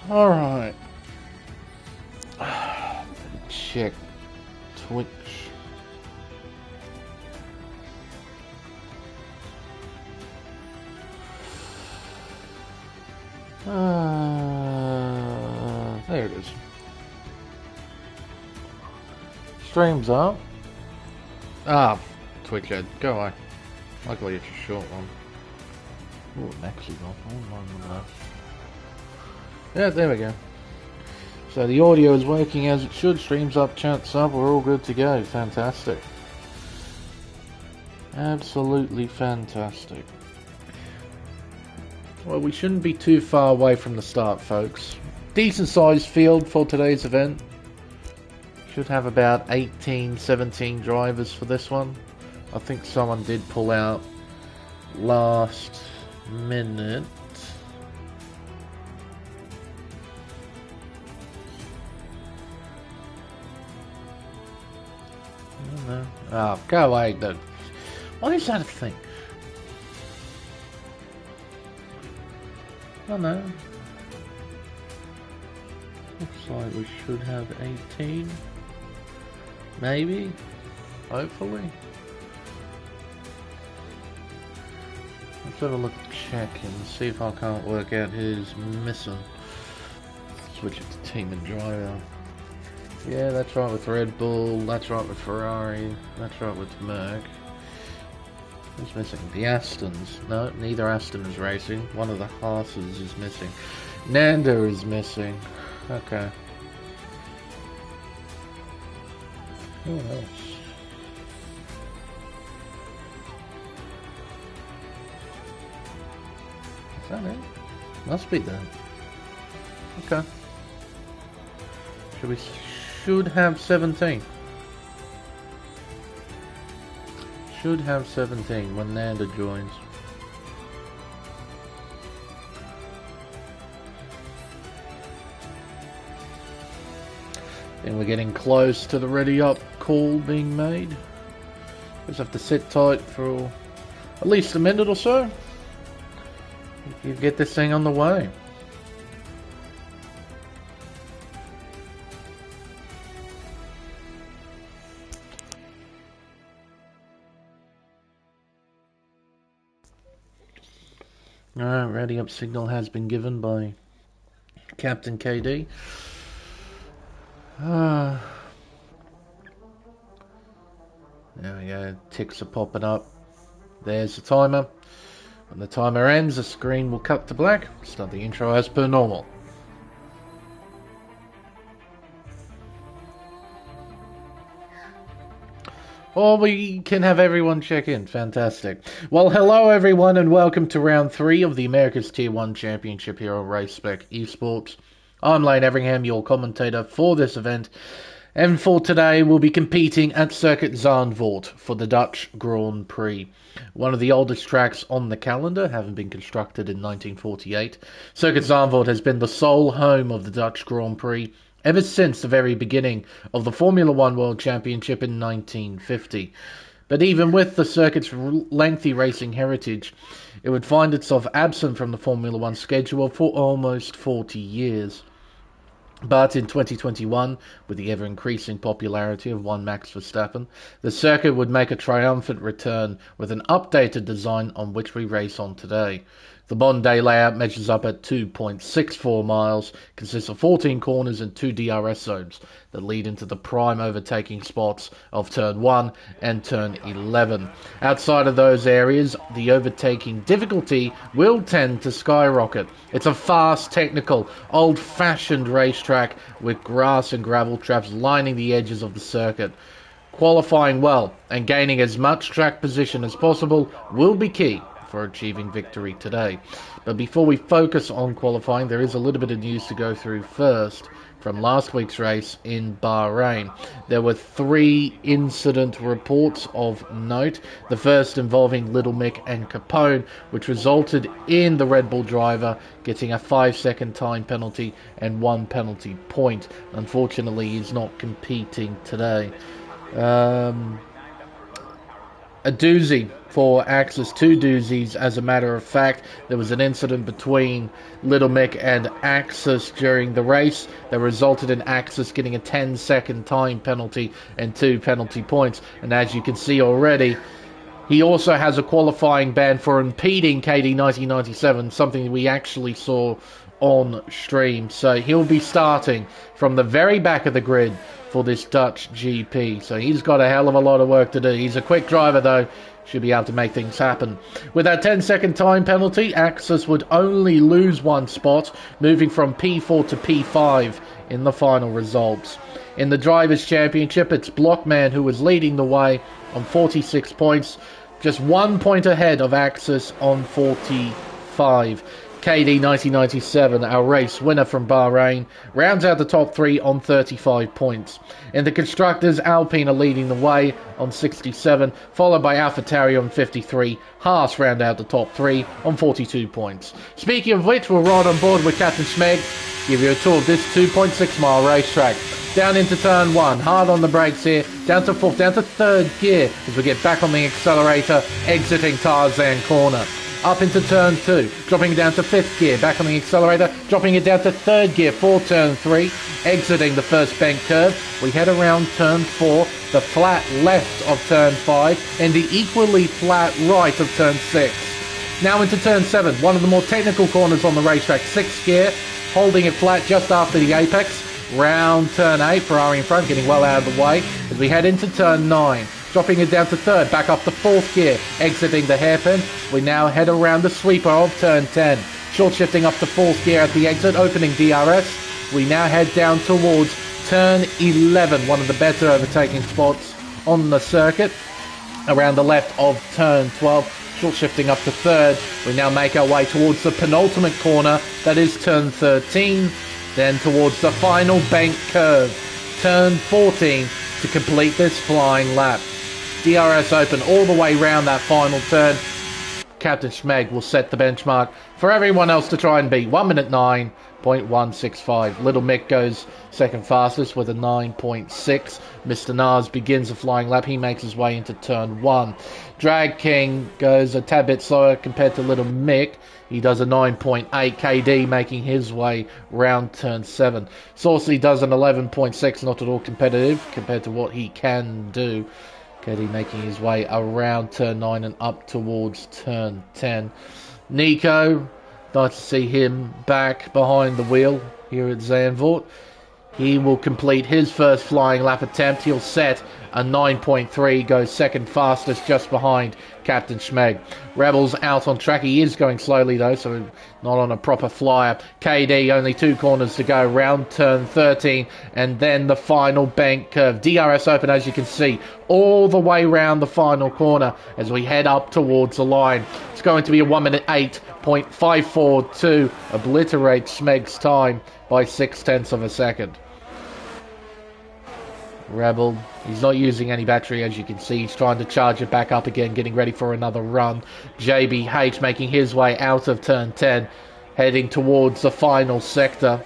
Alright. Check Twitch. There it is. Streams up. Twitch ad. Go away. Luckily it's a short one. Ooh, Maxi off. I don't mind that. Yeah, there we go. So the audio is working as it should. Streams up, chat's up. We're all good to go. Fantastic. Absolutely fantastic. Well, we shouldn't be too far away from the start, folks. Decent sized field for today's event. Should have about 18, 17 drivers for this one. I think someone did pull out last minute. I don't know. Oh, go away. Why is that a thing? I don't know. Looks like we should have 18. Maybe. Hopefully. Let's have a look at check and see if I can't work out who's missing. Switch it to team and driver. Yeah, that's right with Red Bull. That's right with Ferrari. That's right with Merc. Who's missing? The Astons. No, neither Aston is racing. One of the Haas's is missing. Nando is missing. Okay. Who else? Is that it? Must be that. Okay. Should have 17. Should have 17 when Nanda joins. And we're getting close to the ready up call being made. Just have to sit tight for at least a minute or so. You get this thing on the way. Alright, ready up signal has been given by Captain KD. There we go, ticks are popping up. There's the timer. When the timer ends, the screen will cut to black. Start the intro as per normal. Or we can have everyone check in. Fantastic. Well, hello everyone and welcome to round 3 of the America's Tier 1 Championship here on Race Spec Esports. I'm Lane Everingham, your commentator for this event. And for today, we'll be competing at Circuit Zandvoort for the Dutch Grand Prix. One of the oldest tracks on the calendar, having been constructed in 1948. Circuit Zandvoort has been the sole home of the Dutch Grand Prix ever since the very beginning of the Formula One World Championship in 1950. But even with the circuit's lengthy racing heritage, it would find itself absent from the Formula One schedule for almost 40 years. But in 2021, with the ever-increasing popularity of one Max Verstappen, the circuit would make a triumphant return with an updated design on which we race on today. The modern-day layout measures up at 2.64 miles, consists of 14 corners and 2 DRS zones that lead into the prime overtaking spots of Turn 1 and Turn 11. Outside of those areas, the overtaking difficulty will tend to skyrocket. It's a fast, technical, old-fashioned racetrack with grass and gravel traps lining the edges of the circuit. Qualifying well and gaining as much track position as possible will be key for achieving victory today. But before we focus on qualifying, there is a little bit of news to go through first from last week's race in Bahrain. There were 3 incident reports of note. The first involving Little Mick and Capone, which resulted in the Red Bull driver getting a 5-second time penalty and 1 penalty point. Unfortunately, he's not competing today. a doozy for Axis, two doozies as a matter of fact. There was an incident between Little Mick and Axis during the race that resulted in Axis getting a 10-second time penalty and 2 penalty points. And as you can see already, he also has a qualifying ban for impeding KD 1997, something we actually saw on stream. So he'll be starting from the very back of the grid for this Dutch GP. So he's got a hell of a lot of work to do. He's a quick driver though. Should be able to make things happen. With that 10-second time penalty, Axis would only lose 1 spot, moving from P4 to P5 in the final results. In the Drivers' Championship, it's Blockman who was leading the way on 46 points, just 1 point ahead of Axis on 45. KD 1997, our race winner from Bahrain, rounds out the top 3 on 35 points. In the Constructors, Alpine are leading the way on 67, followed by AlphaTauri on 53. Haas round out the top 3 on 42 points. Speaking of which, we'll ride on board with Captain Schmeg, give you a tour of this 2.6 mile racetrack. Down into turn 1, hard on the brakes here, down to 4th, down to 3rd gear as we get back on the accelerator, exiting Tarzan corner. Up into turn 2, dropping it down to 5th gear, back on the accelerator, dropping it down to 3rd gear for turn 3, exiting the first bank curve. We head around turn 4, the flat left of turn 5, and the equally flat right of turn 6. Now into turn 7, one of the more technical corners on the racetrack, 6th gear, holding it flat just after the apex. Round turn 8, Ferrari in front, getting well out of the way, as we head into turn 9. Dropping it down to 3rd, back up to 4th gear, exiting the hairpin. We now head around the sweeper of turn 10. Short shifting up to 4th gear at the exit, opening DRS. We now head down towards turn 11, one of the better overtaking spots on the circuit. Around the left of turn 12, short shifting up to 3rd. We now make our way towards the penultimate corner, that is turn 13. Then towards the final bank curve, turn 14, to complete this flying lap. DRS open all the way round that final turn. Captain Schmeg will set the benchmark for everyone else to try and beat. 1 minute 9.165. Little Mick goes second fastest with a 9.6. Mr. Nars begins the flying lap. He makes his way into turn 1. Drag King goes a tad bit slower compared to Little Mick. He does a 9.8 KD, making his way round turn 7. Saucy does an 11.6, not at all competitive compared to what he can do. KD making his way around turn 9 and up towards turn 10. Nico, nice to see him back behind the wheel here at Zandvoort. He will complete his first flying lap attempt. He'll set a 9.3, goes second fastest just behind Captain Schmeg. Rebels out on track. He is going slowly though, so not on a proper flyer. KD, only 2 corners to go, round turn 13, and then the final bank curve. DRS open, as you can see, all the way round the final corner as we head up towards the line. It's going to be a 1 minute 8.542, obliterates Schmeg's time by 0.6 of a second. Rebel, he's not using any battery, as you can see. He's trying to charge it back up again, getting ready for another run. JBH making his way out of turn 10, heading towards the final sector.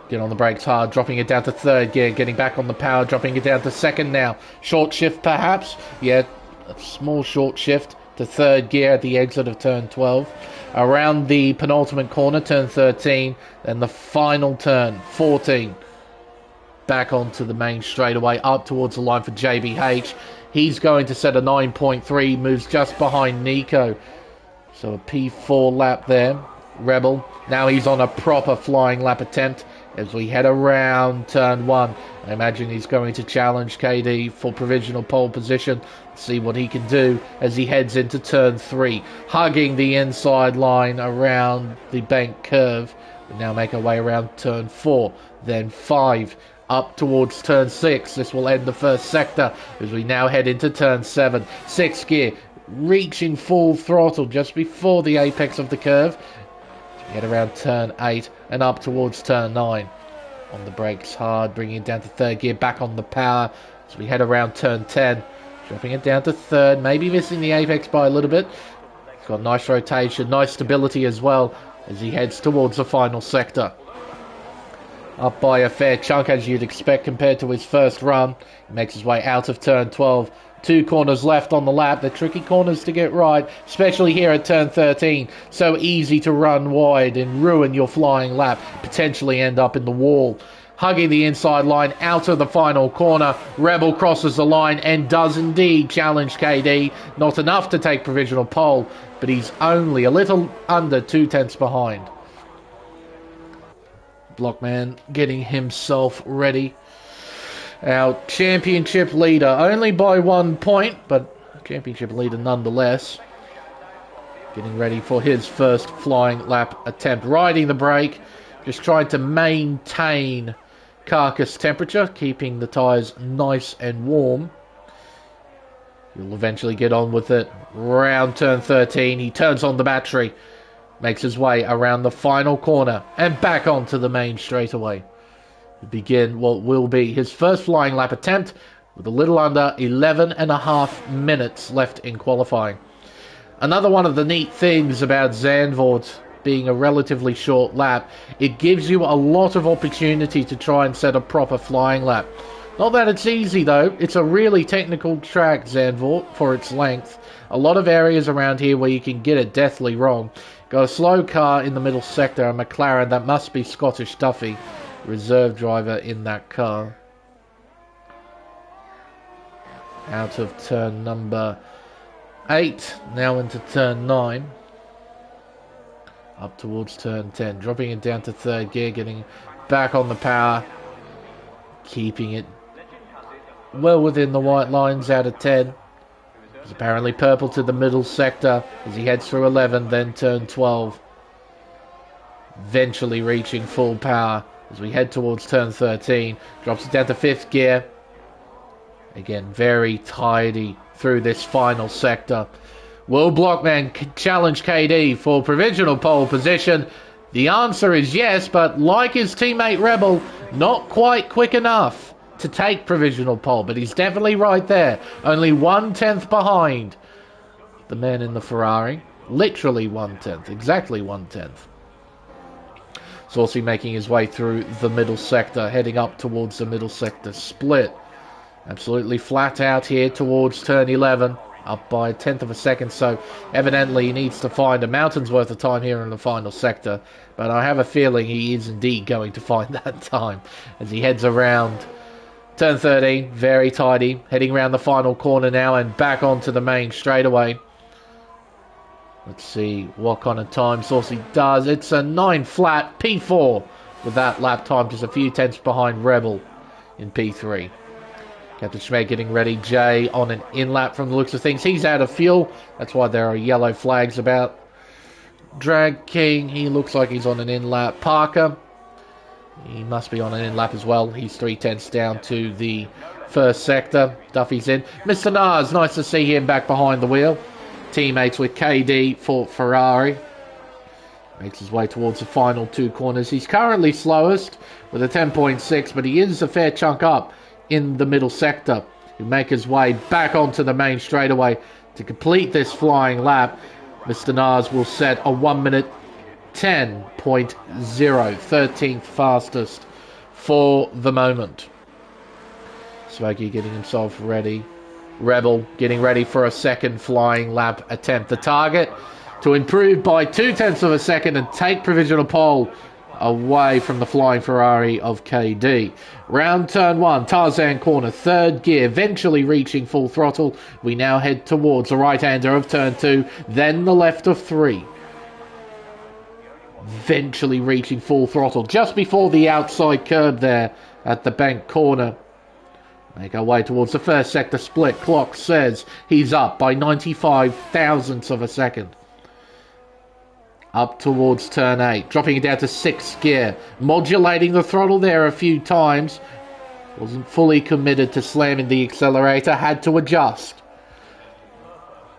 Get on the brakes hard, dropping it down to 3rd gear, getting back on the power, dropping it down to 2nd now. Short shift perhaps? Yeah, a small short shift to 3rd gear at the exit of turn 12. Around the penultimate corner, turn 13, then the final turn, 14. Back onto the main straightaway, up towards the line for JBH. He's going to set a 9.3, moves just behind Nico. So a P4 lap there. Rebel, now he's on a proper flying lap attempt as we head around turn 1. I imagine he's going to challenge KD for provisional pole position. See what he can do as he heads into turn 3. Hugging the inside line around the bank curve. We now make our way around turn 4, then 5. Up towards turn 6. This will end the first sector as we now head into turn 7. 6th gear, reaching full throttle just before the apex of the curve. We head around turn 8 and up towards turn 9. On the brakes hard, bringing it down to 3rd gear, back on the power as we head around turn 10. Dropping it down to 3rd, maybe missing the apex by a little bit. He's got nice rotation, nice stability as well as he heads towards the final sector. Up by a fair chunk, as you'd expect, compared to his first run. He makes his way out of turn 12 2 corners left on the lap. They're tricky corners to get right, especially here at turn 13. So easy to run wide and ruin your flying lap, potentially end up in the wall. Hugging the inside line out of the final corner. Rebel crosses the line and does indeed challenge KD. Not enough to take provisional pole, but he's only a little under 2 tenths behind. Blockman getting himself ready. Our championship leader, only by 1 point, but championship leader nonetheless. Getting ready for his first flying lap attempt. Riding the brake, just trying to maintain carcass temperature, keeping the tyres nice and warm. He'll eventually get on with it. Round turn 13, he turns on the battery, makes his way around the final corner and back onto the main straightaway. Begin what will be his first flying lap attempt with a little under 11.5 minutes left in qualifying. Another one of the neat things about Zandvoort being a relatively short lap, it gives you a lot of opportunity to try and set a proper flying lap. Not that it's easy though, it's a really technical track, Zandvoort, for its length. A lot of areas around here where you can get it deathly wrong. Got a slow car in the middle sector, a McLaren, that must be Scottish Duffy, reserve driver in that car. Out of turn number 8, now into turn 9. Up towards turn 10, dropping it down to 3rd gear, getting back on the power, keeping it well within the white lines out of 10. It's apparently purple to the middle sector as he heads through 11, then turn 12. Eventually reaching full power as we head towards turn 13. Drops it down to 5th gear. Again, very tidy through this final sector. Will Blockman challenge KD for provisional pole position? The answer is yes, but like his teammate Rebel, not quite quick enough to take provisional pole, but he's definitely right there. Only 1/10 behind the man in the Ferrari. Literally 1/10, exactly 1/10. Saucy making his way through the middle sector, heading up towards the middle sector split. Absolutely flat out here towards turn 11, up by 1/10 of a second, so evidently he needs to find a mountain's worth of time here in the final sector, but I have a feeling he is indeed going to find that time as he heads around turn 13, very tidy, heading around the final corner now and back onto the main straightaway. Let's see what kind of time Saucy does. It's a 9 flat P4 with that lap time, just a few tenths behind Rebel in P3. Captain Schmeg getting ready. Jay on an in-lap from the looks of things. He's out of fuel. That's why there are yellow flags about. Drag King, he looks like he's on an in-lap. Parker, he must be on an in-lap as well. He's 3/10 down to the first sector. Duffy's in. Mr. Nars, nice to see him back behind the wheel. Teammates with KD for Ferrari. Makes his way towards the final 2 corners. He's currently slowest with a 10.6, but he is a fair chunk up in the middle sector. He'll make his way back onto the main straightaway to complete this flying lap. Mr. Nars will set a 1 minute 10.0, 13th fastest for the moment. Swaggy getting himself ready. Rebel getting ready for a second flying lap attempt. The target to improve by 2/10 of a second and take provisional pole away from the flying Ferrari of KD. Round turn 1, Tarzan corner, 3rd gear, eventually reaching full throttle. We now head towards the right-hander of turn 2, then the left of 3. Eventually reaching full throttle just before the outside curb there at the bank corner. Make our way towards the first sector split. Clock says he's up by 95 thousandths of a second. Up towards turn 8, dropping it down to 6th gear. Modulating the throttle there a few times. Wasn't fully committed to slamming the accelerator. Had to adjust.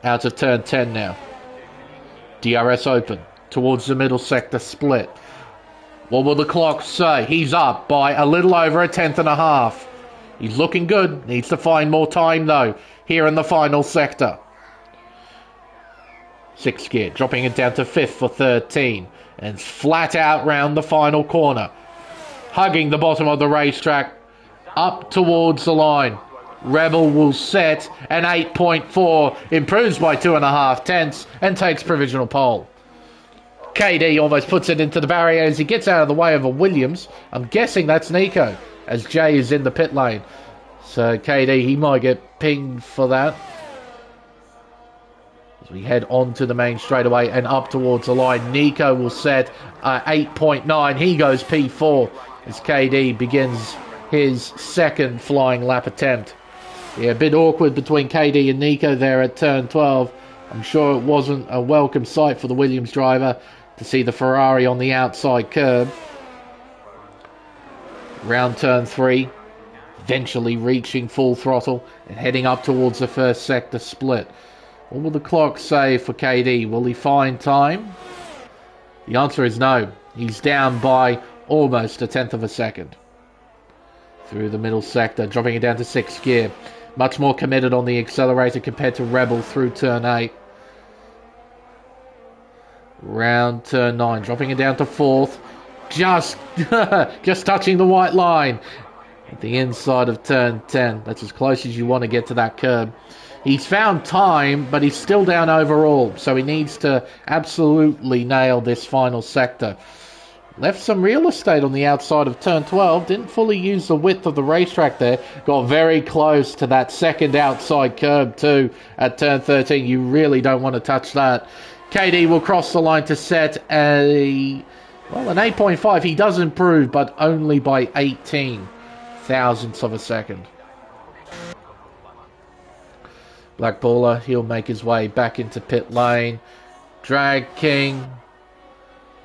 Out of turn 10 now. DRS open. Towards the middle sector split. What will the clock say? He's up by a little over 1/10.5. He's looking good. Needs to find more time though. Here in the final sector. 6th gear. Dropping it down to 5th for 13. And flat out round the final corner. Hugging the bottom of the racetrack. Up towards the line. Rebel will set an 8.4, improves by 2.5 tenths, and takes provisional pole. KD almost puts it into the barrier as he gets out of the way of a Williams. I'm guessing that's Nico, as Jay is in the pit lane. So KD, he might get pinged for that. As we head on to the main straightaway and up towards the line, Nico will set 8.9. He goes P4 as KD begins his second flying lap attempt. Yeah, a bit awkward between KD and Nico there at turn 12. I'm sure it wasn't a welcome sight for the Williams driver to see the Ferrari on the outside curb. Round turn 3, eventually reaching full throttle and heading up towards the first sector split. What will the clock say for KD? Will he find time? The answer is no. He's down by almost a tenth of a second. Through the middle sector, dropping it down to 6th gear. Much more committed on the accelerator compared to Rebel through turn 8. Round turn 9, dropping it down to 4th. Just touching the white line. At the inside of turn 10. That's as close as you want to get to that curb. He's found time, but he's still down overall. So he needs to absolutely nail this final sector. Left some real estate on the outside of turn 12. Didn't fully use the width of the racetrack there. Got very close to that second outside curb too at turn 13. You really don't want to touch that. KD will cross the line to set an 8.5. He does improve, but only by 18 thousandths of a second. Black Baller, he'll make his way back into pit lane. Drag King,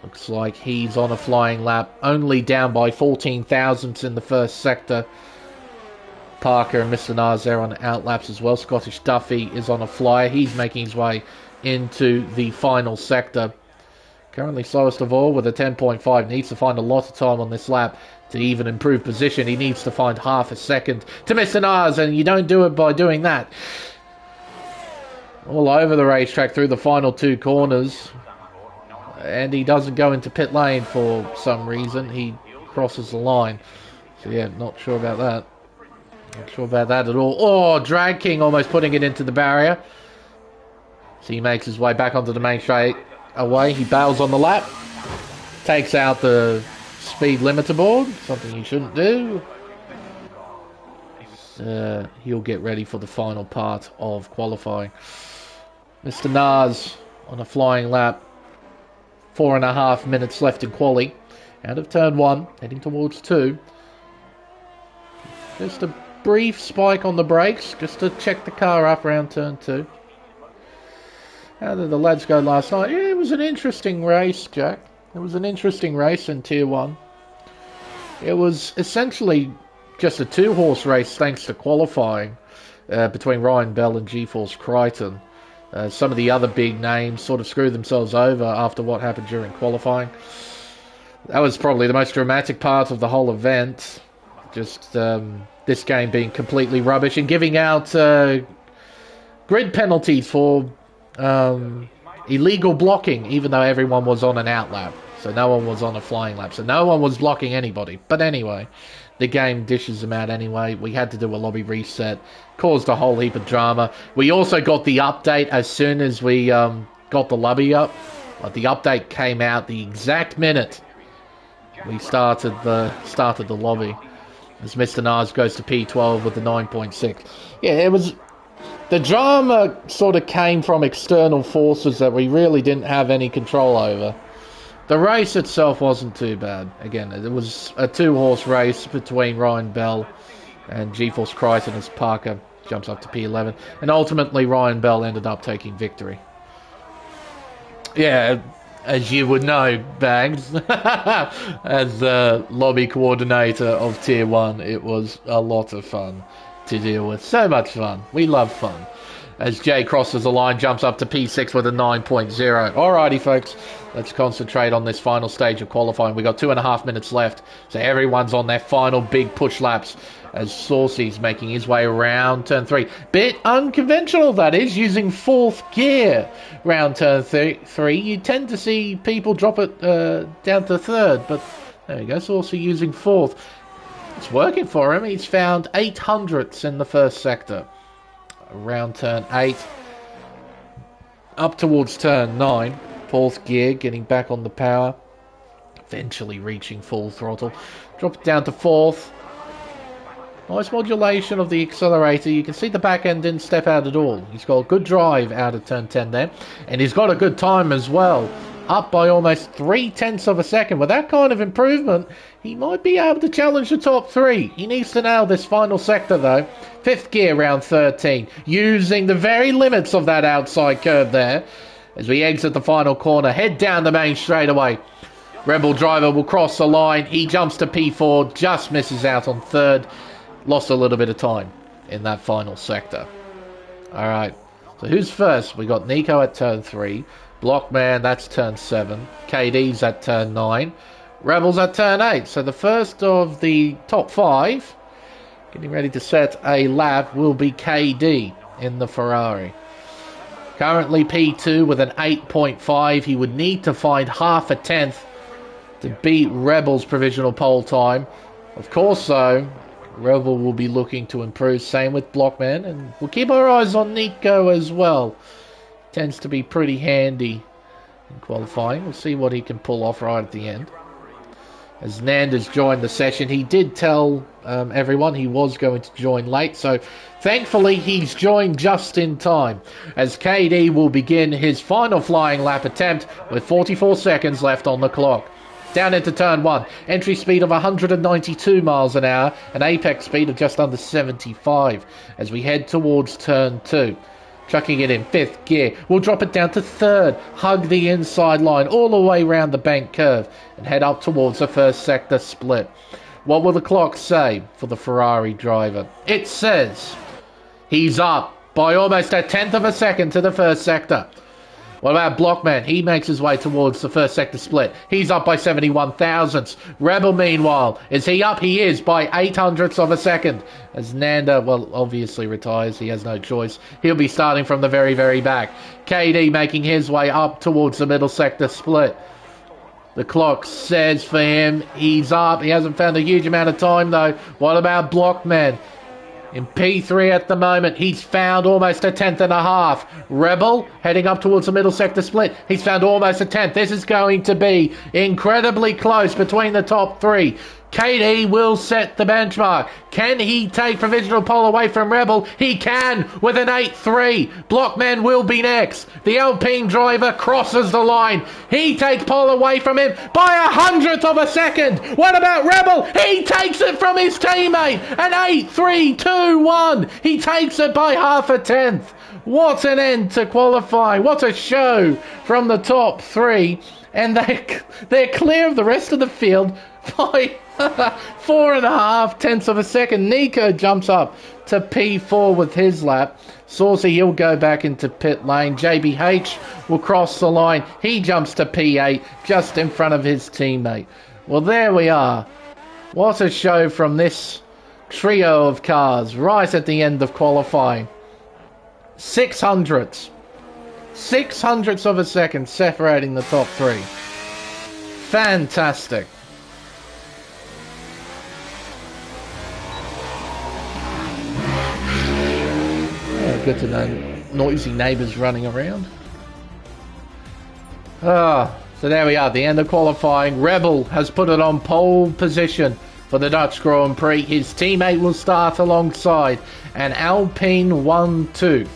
looks like he's on a flying lap, only down by 14 thousandths in the first sector. Parker and Mr. Nars there on outlaps as well. Scottish Duffy is on a flyer. He's making his way into the final sector. Currently slowest of all with a 10.5. Needs to find a lot of time on this lap to even improve position. He needs to find half a second to Mr. Nars, and you don't do it by doing that. All over the racetrack through the final 2 corners. And he doesn't go into pit lane for some reason. He crosses the line. So yeah, not sure about that. Not sure about that at all. Oh, Drag King almost putting it into the barrier. So he makes his way back onto the main straight away. He bails on the lap. Takes out the speed limiter board. Something he shouldn't do. He'll get ready for the final part of qualifying. Mr. Nars on a flying lap. 4.5 minutes left in quali. Out of turn 1, heading towards 2. Just a brief spike on the brakes, just to check the car up around turn 2. How did the lads go last night? Yeah, it was an interesting race, Jack. It was an interesting race in Tier 1. It was essentially just a 2-horse race thanks to qualifying between Ryan Bell and GeForce Crichton. Some of the other big names sort of screwed themselves over after what happened during qualifying. That was probably the most dramatic part of the whole event. Just this game being completely rubbish and giving out grid penalties for illegal blocking, even though everyone was on an out lap. So no one was on a flying lap. So no one was blocking anybody. But anyway, the game dishes them out anyway. We had to do a lobby reset. Caused a whole heap of drama. We also got the update as soon as we got the lobby up. The update came out the exact minute we started the lobby. As Mr. Nars goes to P12 with the 9.6. Yeah, it was... The drama sort of came from external forces that we really didn't have any control over. The race itself wasn't too bad. Again, it was a 2-horse race between Ryan Bell and GeForce Crichton as Parker jumps up to P11. And ultimately, Ryan Bell ended up taking victory. Yeah, as you would know, Bags, as the lobby coordinator of Tier 1, it was a lot of fun to deal with. So much fun. We love fun. As Jay crosses the line, jumps up to P6 with a 9.0. Alrighty, folks. Let's concentrate on this final stage of qualifying. We got 2.5 minutes left. So everyone's on their final big push laps as Saucy's making his way around turn 3. Bit unconventional, that is, using 4th gear round turn 3. You tend to see people drop it down to 3rd, but there you go. Saucy using 4th. It's working for him. He's found 800ths in the first sector. Around turn 8. Up towards turn 9. Fourth gear, getting back on the power. Eventually reaching full throttle. Drop it down to fourth. Nice modulation of the accelerator. You can see the back end didn't step out at all. He's got a good drive out of turn 10 there. And he's got a good time as well. Up by almost 0.3 of a second. With that kind of improvement, he might be able to challenge the top 3. He needs to nail this final sector though. Fifth gear, round 13. Using the very limits of that outside curve there. As we exit the final corner, head down the main straightaway. Rebel driver will cross the line. He jumps to P4, just misses out on third. Lost a little bit of time in that final sector. Alright, so who's first? We got Nico at turn 3. Blockman, that's turn 7. KD's at turn 9. Rebels at turn 8. So the first of the top 5, getting ready to set a lap, will be KD in the Ferrari. Currently P2 with an 8.5. He would need to find half a tenth to beat Rebel's provisional pole time. Of course, though, Rebel will be looking to improve. Same with Blockman. And we'll keep our eyes on Nico as well. Tends to be pretty handy in qualifying. We'll see what he can pull off right at the end. As Nanda's joined the session, he did tell everyone he was going to join late. So thankfully, he's joined just in time. As KD will begin his final flying lap attempt with 44 seconds left on the clock. Down into turn 1. Entry speed of 192 miles an hour. An apex speed of just under 75. As we head towards turn 2. Chucking it in 5th gear. We'll drop it down to 3rd. Hug the inside line all the way around the bank curve. And head up towards the first sector split. What will the clock say for the Ferrari driver? It says he's up by almost 1/10 of a second to the first sector. What about Blockman? He makes his way towards the first sector split. He's up by 71 thousandths. Rebel, meanwhile, is he up? He is by 800ths of a second. As Nanda, well, obviously retires. He has no choice. He'll be starting from the very, very back. KD making his way up towards the middle sector split. The clock says for him he's up. He hasn't found a huge amount of time, though. What about Blockman? In P3 at the moment, he's found almost 1/10 and a half. Rebel heading up towards the middle sector split. He's found almost 1/10. This is going to be incredibly close between the top 3. KD will set the benchmark. Can he take provisional pole away from Rebel? He can with an 8-3. Blockman will be next. The Alpine driver crosses the line. He takes pole away from him by 100th of a second. What about Rebel? He takes it from his teammate. An 8-3-2-1. He takes it by half a tenth. What an end to qualifying. What a show from the top 3. And they're clear of the rest of the field by 4.5 tenths of a second. Nico jumps up to P4 with his lap. Saucy, he'll go back into pit lane. JBH will cross the line. He jumps to P8 just in front of his teammate. Well, there we are. What a show from this trio of cars right at the end of qualifying. 600ths. 600ths of a second separating the top 3. Fantastic. Good to know noisy neighbours running around. So there we are, the end of qualifying. Rebel has put it on pole position for the Dutch Grand Prix. His teammate will start alongside an Alpine 1-2,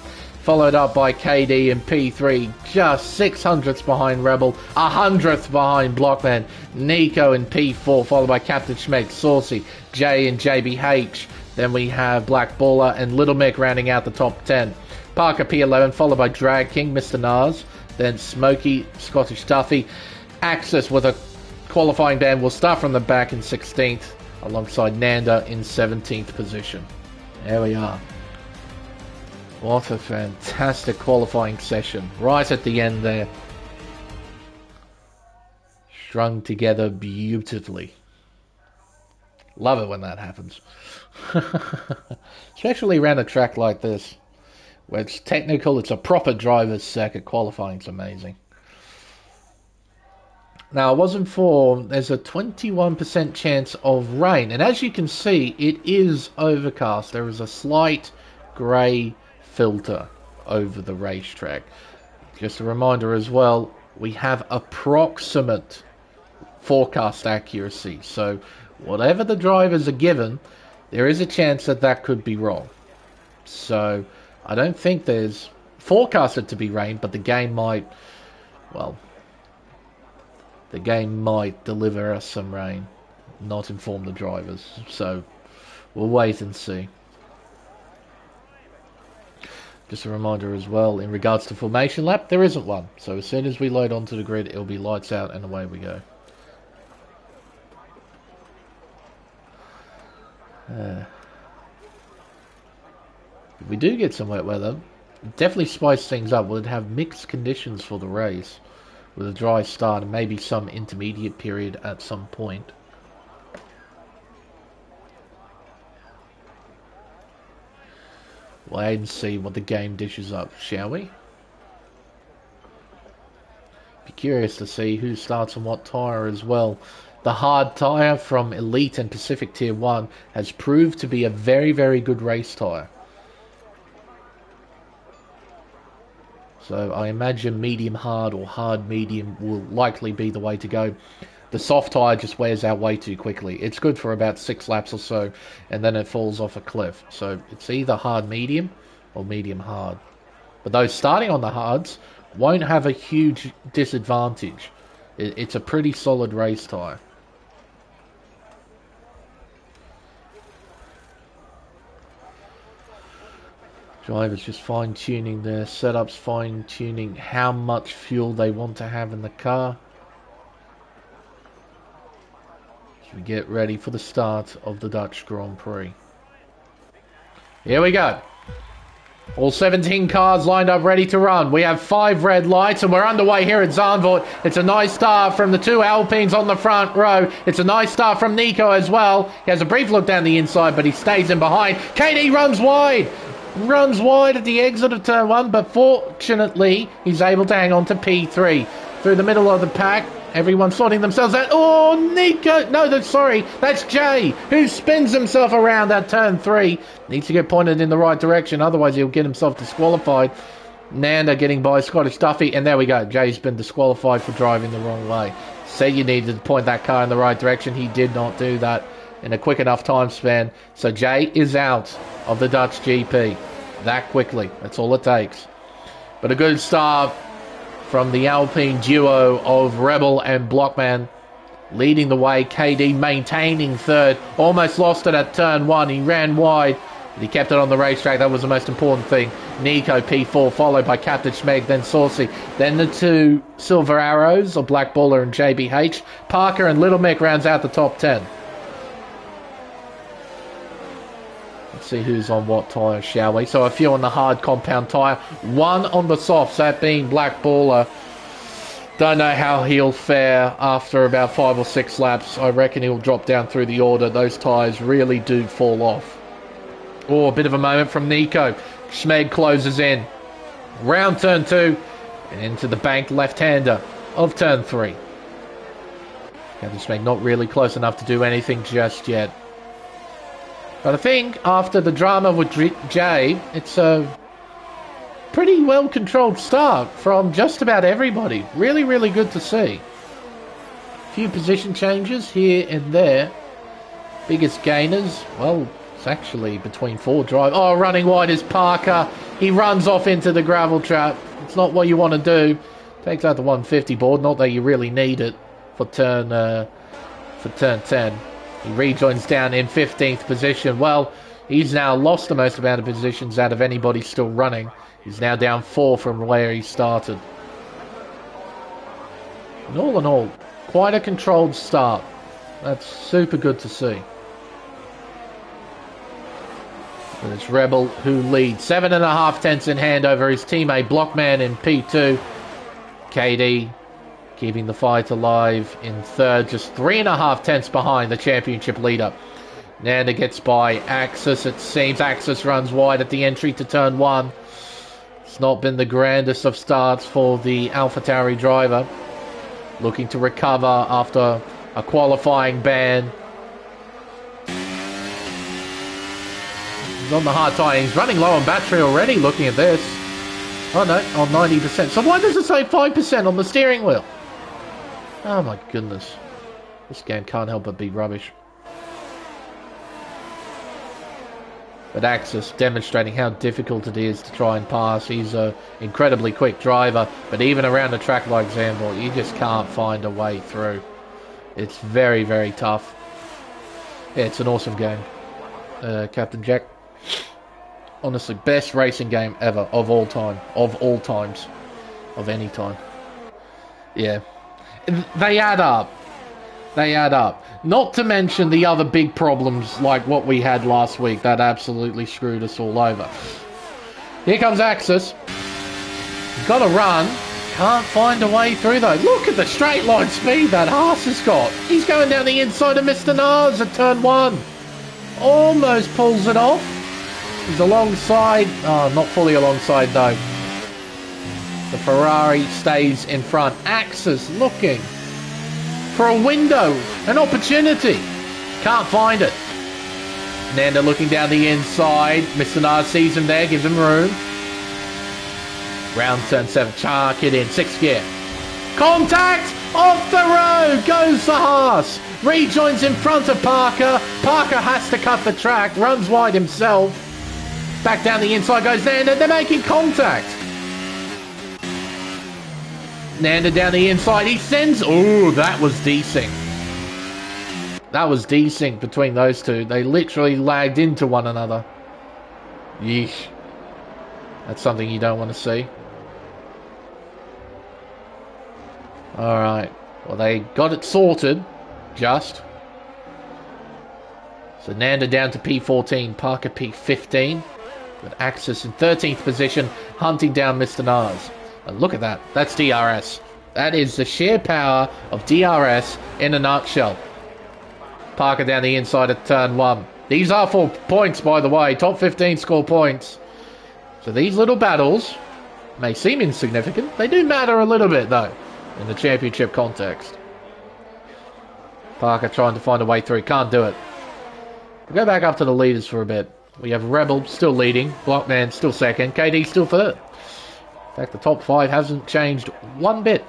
followed up by KD in P3, just 600ths behind Rebel, 100th behind Blockman. Nico in P4, followed by Captain Schmeck, Saucy, Jay and JBH. Then we have Black Baller and Little Mick rounding out the top 10. Parker P11, followed by Drag King, Mr. Nars. Then Smokey, Scottish Duffy. Axis with a qualifying band will start from the back in 16th, alongside Nanda in 17th position. There we are. What a fantastic qualifying session. Right at the end there. Strung together beautifully. Love it when that happens. Especially around a track like this, where it's technical, it's a proper driver's circuit. Qualifying's amazing. Now, I was informed there's a 21% chance of rain, and as you can see, it is overcast. There is a slight grey filter over the racetrack. Just a reminder as well, we have approximate forecast accuracy, so whatever the drivers are given, there is a chance that that could be wrong. So I don't think there's forecasted to be rain, but the game might, well, the game might deliver us some rain, not inform the drivers. So we'll wait and see. Just a reminder as well, in regards to formation lap, there isn't one. So as soon as we load onto the grid, it'll be lights out and away we go. If we do get some wet weather, definitely spice things up. We'll have mixed conditions for the race, with a dry start and maybe some intermediate period at some point. Wait and see what the game dishes up, shall we? Be curious to see who starts on what tyre as well. The hard tyre from Elite and Pacific Tier 1 has proved to be a very, very good race tyre. So I imagine medium hard or hard medium will likely be the way to go. The soft tyre just wears out way too quickly. It's good for about 6 laps or so, and then it falls off a cliff. So it's either hard medium or medium hard. But those starting on the hards won't have a huge disadvantage. It's a pretty solid race tyre. Drivers just fine-tuning their setups, fine-tuning how much fuel they want to have in the car. As we get ready for the start of the Dutch Grand Prix. Here we go. All 17 cars lined up ready to run. We have 5 red lights and we're underway here at Zandvoort. It's a nice start from the 2 Alpines on the front row. It's a nice start from Nico as well. He has a brief look down the inside, but he stays in behind. KD runs wide. Runs wide at the exit of turn 1, but fortunately he's able to hang on to P3 through the middle of the pack. Everyone's sorting themselves out. Oh, Nico! No, that's Jay, who spins himself around at turn 3. Needs to get pointed in the right direction, otherwise he'll get himself disqualified. Nanda getting by Scottish Duffy, and there we go. Jay's been disqualified for driving the wrong way. Said you needed to point that car in the right direction. He did not do that in a quick enough time span. So Jay is out of the Dutch GP that quickly. That's all it takes. But a good start from the Alpine duo of Rebel and Blockman, leading the way. KD maintaining third. Almost lost it at turn 1. He ran wide, but he kept it on the racetrack. That was the most important thing. Nico P4, followed by Captain Schmeg, then Saucy. Then the 2 Silver Arrows of Black Baller and JBH. Parker and Little Mick rounds out the top 10. See who's on what tyre, shall we? So a few on the hard compound tyre, 1 on the softs, that being Black Baller. Don't know how he'll fare after about 5 or 6 laps. I reckon he'll drop down through the order. Those tyres really do fall off. Oh, a bit of a moment from Nico. Schmeg closes in. Round turn 2 and into the banked left-hander of turn 3. Captain Schmeg not really close enough to do anything just yet. But I think after the drama with Jay, it's a pretty well-controlled start from just about everybody. Really, really good to see. Few position changes here and there. Biggest gainers, well, it's actually between 4 drivers. Oh, running wide is Parker. He runs off into the gravel trap. It's not what you want to do. Takes out the 150 board. Not that you really need it for turn 10. He rejoins down in 15th position. Well, he's now lost the most amount of positions out of anybody still running. He's now down 4 from where he started. And all in all, quite a controlled start. That's super good to see. And it's Rebel who leads. 7.5 tenths in hand over his teammate Blockman in P2. KD keeping the fight alive in third, just 3.5 tenths behind the championship leader. Nanda gets by Axis, it seems. Axis runs wide at the entry to turn 1. It's not been the grandest of starts for the AlphaTauri driver. looking to recover after a qualifying ban. He's on the hard tyre. He's running low on battery already, looking at this. Oh no, on 90%. So why does it say 5% on the steering wheel? Oh my goodness. This game can't help but be rubbish. But Axis demonstrating how difficult it is to try and pass. He's an incredibly quick driver, but even around a track like Zandvoort, you just can't find a way through. It's very, very tough. Yeah, it's an awesome game, Captain Jack. Honestly, best racing game ever, of all time. Of all times. Of any time. Yeah. They add up. They add up. Not to mention the other big problems like what we had last week that absolutely screwed us all over. Here comes Axis. He's got to run. Can't find a way through though. Look at the straight line speed that Haas has got. He's going down the inside of Mr. Nars at turn 1. Almost pulls it off. He's alongside. Oh, not fully alongside though. The Ferrari stays in front. Axis looking for a window, an opportunity. Can't find it. Nanda looking down the inside. Mr. Nars sees him there, gives him room. Round turn 7. Chark it in. 6th gear. Contact! Off the road goes the Haas. Rejoins in front of Parker. Parker has to cut the track. Runs wide himself. Back down the inside goes Nanda. They're making contact. Nanda down the inside. He sends... Ooh, that was desync. That was desync between those two. They literally lagged into one another. Yeesh. That's something you don't want to see. Alright. Well, they got it sorted. Just. So Nanda down to P14. Parker P15. With Axis in 13th position. Hunting down Mr. Nars. And look at that. That's DRS. That is the sheer power of DRS in a nutshell. Parker down the inside at turn 1. These are for points, by the way. Top 15 score points. So these little battles may seem insignificant. They do matter a little bit, though, in the championship context. Parker trying to find a way through. Can't do it. We'll go back up to the leaders for a bit. We have Rebel still leading. Blockman still second. KD still third. In fact, the top 5 hasn't changed one bit.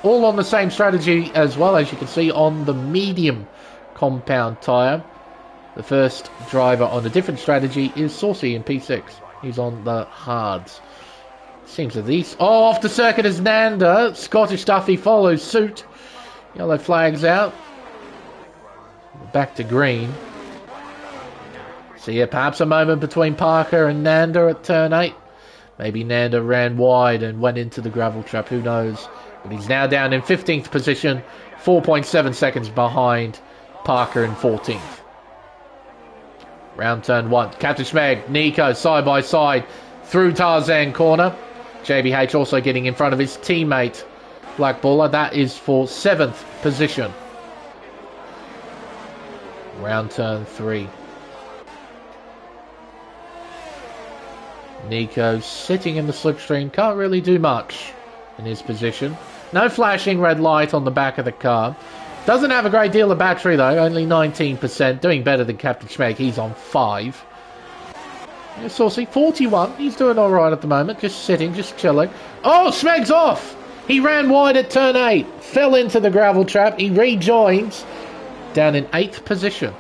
All on the same strategy as well, as you can see on the medium compound tyre. The first driver on a different strategy is Saucy in P6. He's on the hards. Seems that these... Oh, off the circuit is Nanda. Scottish Duffy follows suit. Yellow flags out. Back to green. So yeah, perhaps a moment between Parker and Nanda at turn 8. Maybe Nanda ran wide and went into the gravel trap. Who knows? But he's now down in 15th position. 4.7 seconds behind Parker in 14th. Round turn 1. Captain Schmeg, Nico side by side through Tarzan corner. JBH also getting in front of his teammate Black Baller. That is for 7th position. Round turn 3. Nico sitting in the slipstream. Can't really do much in his position. No flashing red light on the back of the car. Doesn't have a great deal of battery though, only 19%. Doing better than Captain Schmeg, he's on 5. Saucy, 41. He's doing alright at the moment, just sitting, just chilling. Oh, Schmeg's off! He ran wide at turn 8. Fell into the gravel trap. He rejoins down in 8th position.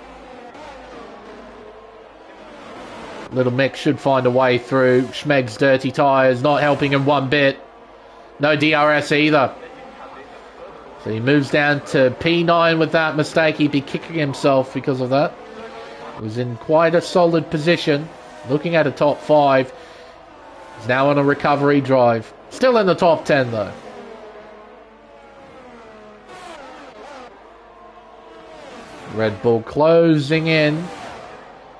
Little Mick should find a way through. Schmeg's dirty tyres not helping him one bit. No DRS either. So he moves down to P9 with that mistake. He'd be kicking himself because of that. He was in quite a solid position. Looking at a top 5. He's now on a recovery drive. Still in the top 10 though. Red Bull closing in.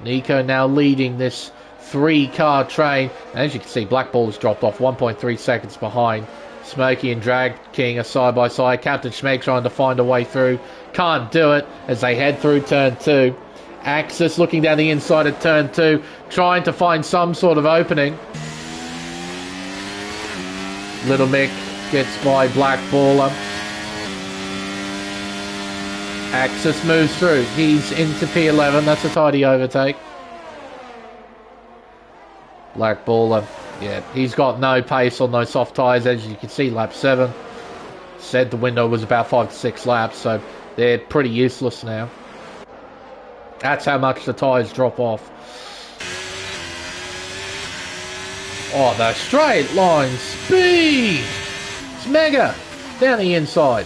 Nico now leading this 3-car train. And as you can see, Black Ball has dropped off 1.3 seconds behind. Smokey and Drag King are side by side. Captain Schmeg trying to find a way through. Can't do it as they head through turn 2. Axis looking down the inside of turn 2. Trying to find some sort of opening. Little Mick gets by Black Baller. Axis moves through. He's into P11. That's a tidy overtake. Black Baller. Yeah, he's got no pace or no soft tyres, as you can see, lap 7. Said the window was about 5 to 6 laps, so they're pretty useless now. That's how much the tyres drop off. Oh, the straight line speed! It's mega! Down the inside.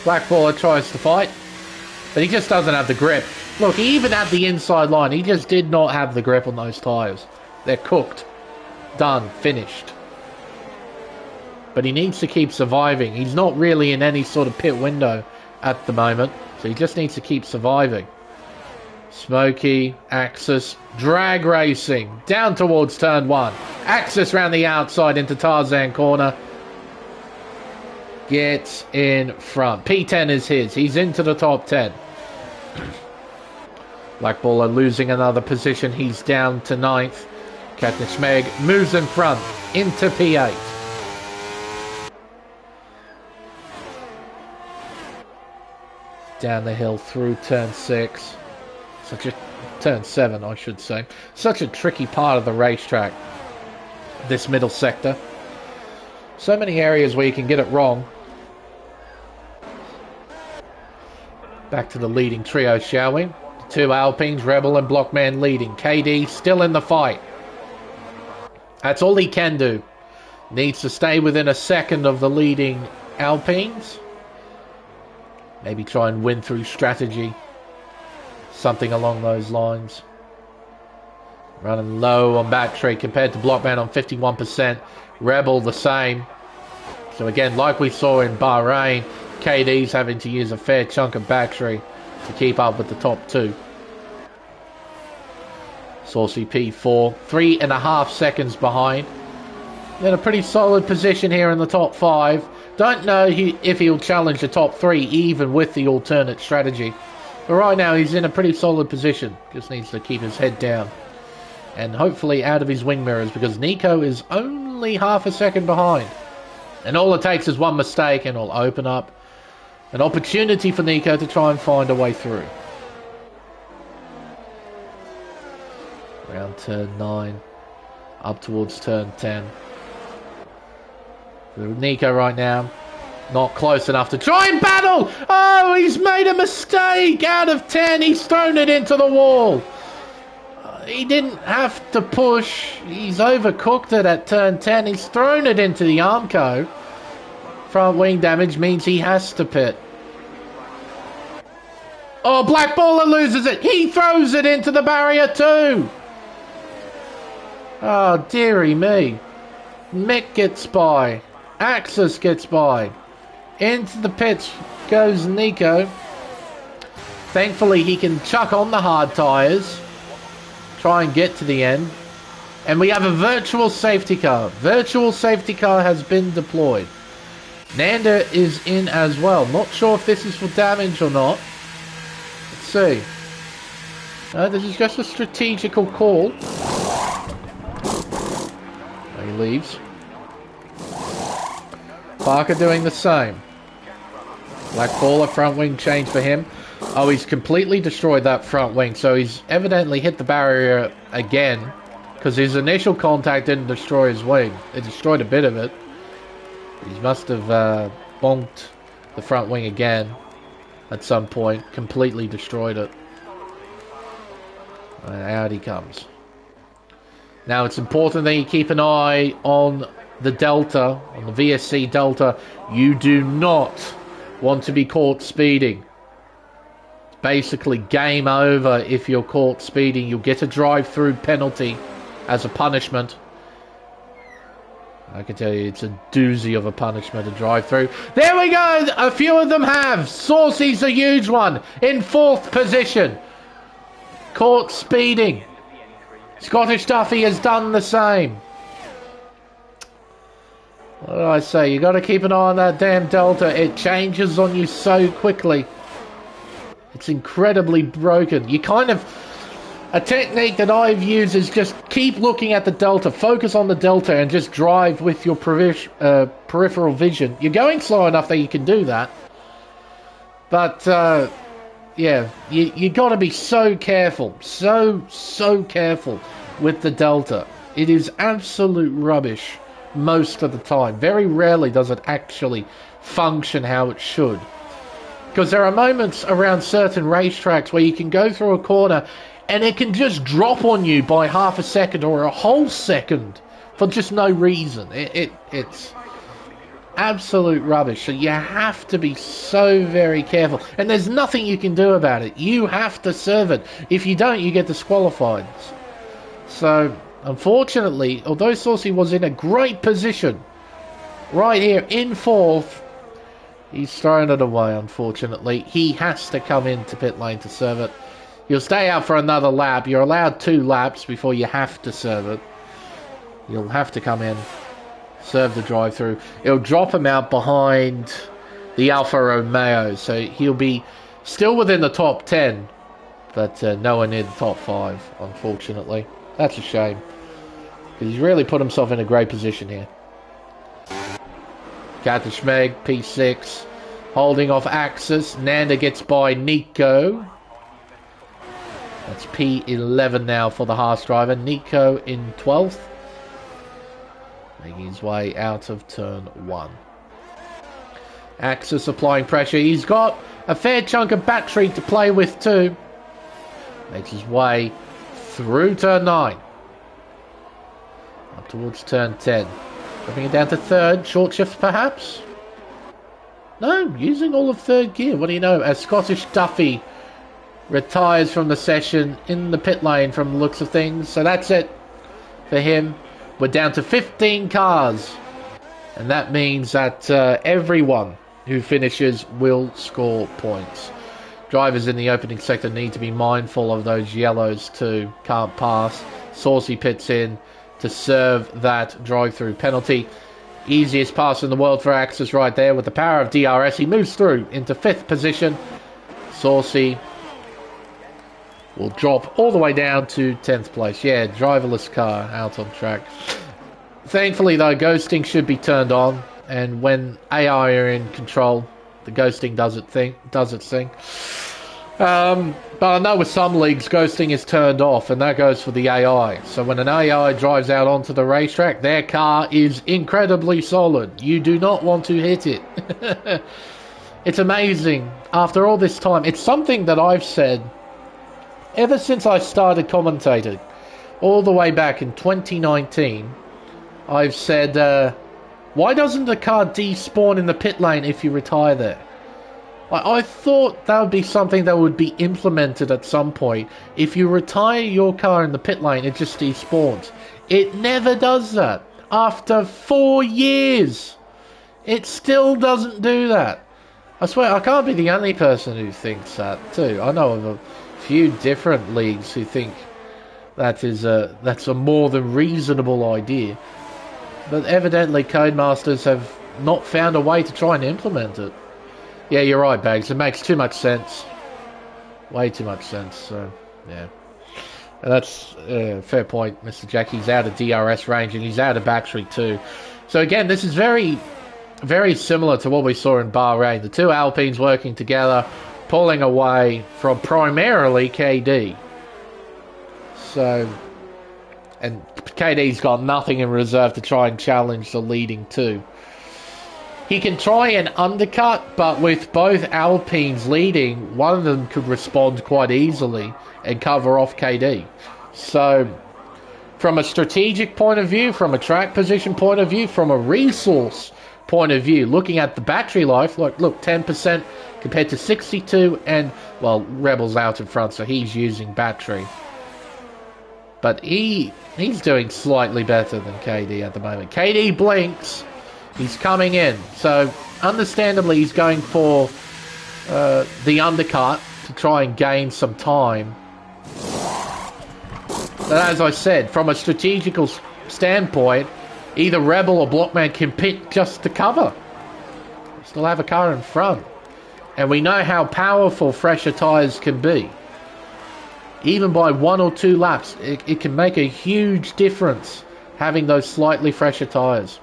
Black Baller tries to fight, but he just doesn't have the grip. Look, even at the inside line, he just did not have the grip on those tyres. They're cooked. Done. Finished. But he needs to keep surviving. He's not really in any sort of pit window at the moment, so he just needs to keep surviving. Smokey, Axis, drag racing, down towards turn 1. Axis round the outside into Tarzan corner. Gets in front. P10 is his. He's into the top 10. Black Baller losing another position. He's down to 9th. Captain Schmeg moves in front into P8. Down the hill through turn 6. Turn 7, I should say. Such a tricky part of the racetrack, this middle sector. So many areas where you can get it wrong. Back to the leading trio, shall we? The two Alpines, Rebel and Blockman leading. KD still in the fight. That's all he can do. Needs to stay within a second of the leading Alpines. Maybe try and win through strategy. Something along those lines. Running low on battery compared to Blockman on 51%. Rebel the same. So again, like we saw in Bahrain, KD's having to use a fair chunk of battery to keep up with the top 2. Saucy P4, 3.5 seconds behind. In a pretty solid position here in the top 5. Don't know if he'll challenge the top 3 even with the alternate strategy. But right now he's in a pretty solid position. Just needs to keep his head down. And hopefully out of his wing mirrors, because Nico is only half a second behind. And all it takes is one mistake and it'll open up an opportunity for Nico to try and find a way through. Around turn 9. Up towards turn 10. Nico right now, not close enough to try and battle. Oh, he's made a mistake. Out of 10, he's thrown it into the wall. He didn't have to push. He's overcooked it at turn 10. He's thrown it into the Armco. Front wing damage means he has to pit. Oh, Black Baller loses it. He throws it into the barrier too. Oh, dearie me. Mick gets by. Axis gets by. Into the pits goes Nico. Thankfully, he can chuck on the hard tyres. Try and get to the end. And we have a virtual safety car. Virtual safety car has been deployed. Nanda is in as well. Not sure if this is for damage or not. Let's see. No, this is just a strategical call. He leaves. Parker doing the same. Black Baller front wing change for him. Oh, he's completely destroyed that front wing. So he's evidently hit the barrier again. Because his initial contact didn't destroy his wing. It destroyed a bit of it. He must have bonked the front wing again. At some point. Completely destroyed it. And out he comes. Now it's important that you keep an eye on the Delta, on the VSC Delta. You do not want to be caught speeding. It's basically game over if you're caught speeding. You'll get a drive-through penalty as a punishment. I can tell you it's a doozy of a punishment, a drive-through. There we go! A few of them have. Saucy's a huge one. In 4th position. Caught speeding. Scottish Duffy has done the same. What did I say? You got to keep an eye on that damn Delta. It changes on you so quickly. It's incredibly broken. You kind of... A technique that I've used is just keep looking at the Delta. Focus on the Delta and just drive with your peripheral vision. You're going slow enough that you can do that. But yeah, you got to be so careful, so careful with the Delta. It is absolute rubbish most of the time. Very rarely does it actually function how it should. Because there are moments around certain racetracks where you can go through a corner and it can just drop on you by half a second or a whole second for just no reason. It's absolute rubbish. So you have to be so very careful. And there's nothing you can do about it. You have to serve it. If you don't, you get disqualified. So, unfortunately, although Saucy was in a great position, right here in fourth, he's thrown it away, unfortunately. He has to come into pit lane to serve it. He'll stay out for another lap. You're allowed 2 laps before you have to serve it. You'll have to come in, serve the drive-through. It'll drop him out behind the Alfa Romeo, so he'll be still within the top 10, but nowhere near the top 5, unfortunately. That's a shame, because he's really put himself in a great position here. Schmeg, P6, holding off Axis. Nanda gets by Nico. That's P11 now for the Haas driver. Nico in 12th. Making his way out of turn 1. Axis applying pressure. He's got a fair chunk of battery to play with too. Makes his way through turn 9. Up towards turn 10. Dropping it down to 3rd. Short shift perhaps? No, using all of 3rd gear. What do you know? As Scottish Duffy retires from the session in the pit lane from the looks of things. So that's it for him. We're down to 15 cars. And that means that everyone who finishes will score points. Drivers in the opening sector need to be mindful of those yellows too. Can't pass. Saucy pits in to serve that drive-through penalty. Easiest pass in the world for Axis right there with the power of DRS. He moves through into 5th position. Saucy will drop all the way down to 10th place. Yeah, driverless car out on track. Thankfully, though, ghosting should be turned on. And when AI are in control, the ghosting does its thing. But I know with some leagues, ghosting is turned off, and that goes for the AI. So when an AI drives out onto the racetrack, their car is incredibly solid. You do not want to hit it. It's amazing. After all this time, it's something that I've said ever since I started commentating, all the way back in 2019. I've said, why doesn't the car despawn in the pit lane if you retire there? I thought that would be something that would be implemented at some point. If you retire your car in the pit lane, it just despawns. It never does that. After 4 years, it still doesn't do that. I swear, I can't be the only person who thinks that too. I know of a few different leagues who think that's a more than reasonable idea. But evidently Codemasters have not found a way to try and implement it. Yeah, you're right, Bags. It makes too much sense. Way too much sense, so, yeah. And that's a fair point, Mr. Jack. He's out of DRS range and he's out of battery too. So again, this is very, very similar to what we saw in Bahrain. The two Alpines working together, pulling away from primarily KD. So, and KD's got nothing in reserve to try and challenge the leading two. He can try and undercut, but with both Alpines leading, one of them could respond quite easily and cover off KD. So, from a strategic point of view, from a track position point of view, from a resource point of view, looking at the battery life, look, 10% compared to 62, and, well, Rebel's out in front, so he's using battery. But he's doing slightly better than KD at the moment. KD blinks. He's coming in. So, understandably, he's going for the undercut to try and gain some time. But as I said, from a strategical standpoint, either Rebel or Blockman can pit just to cover. Still have a car in front. And we know how powerful fresher tyres can be. Even by 1 or 2 laps, it can make a huge difference having those slightly fresher tyres.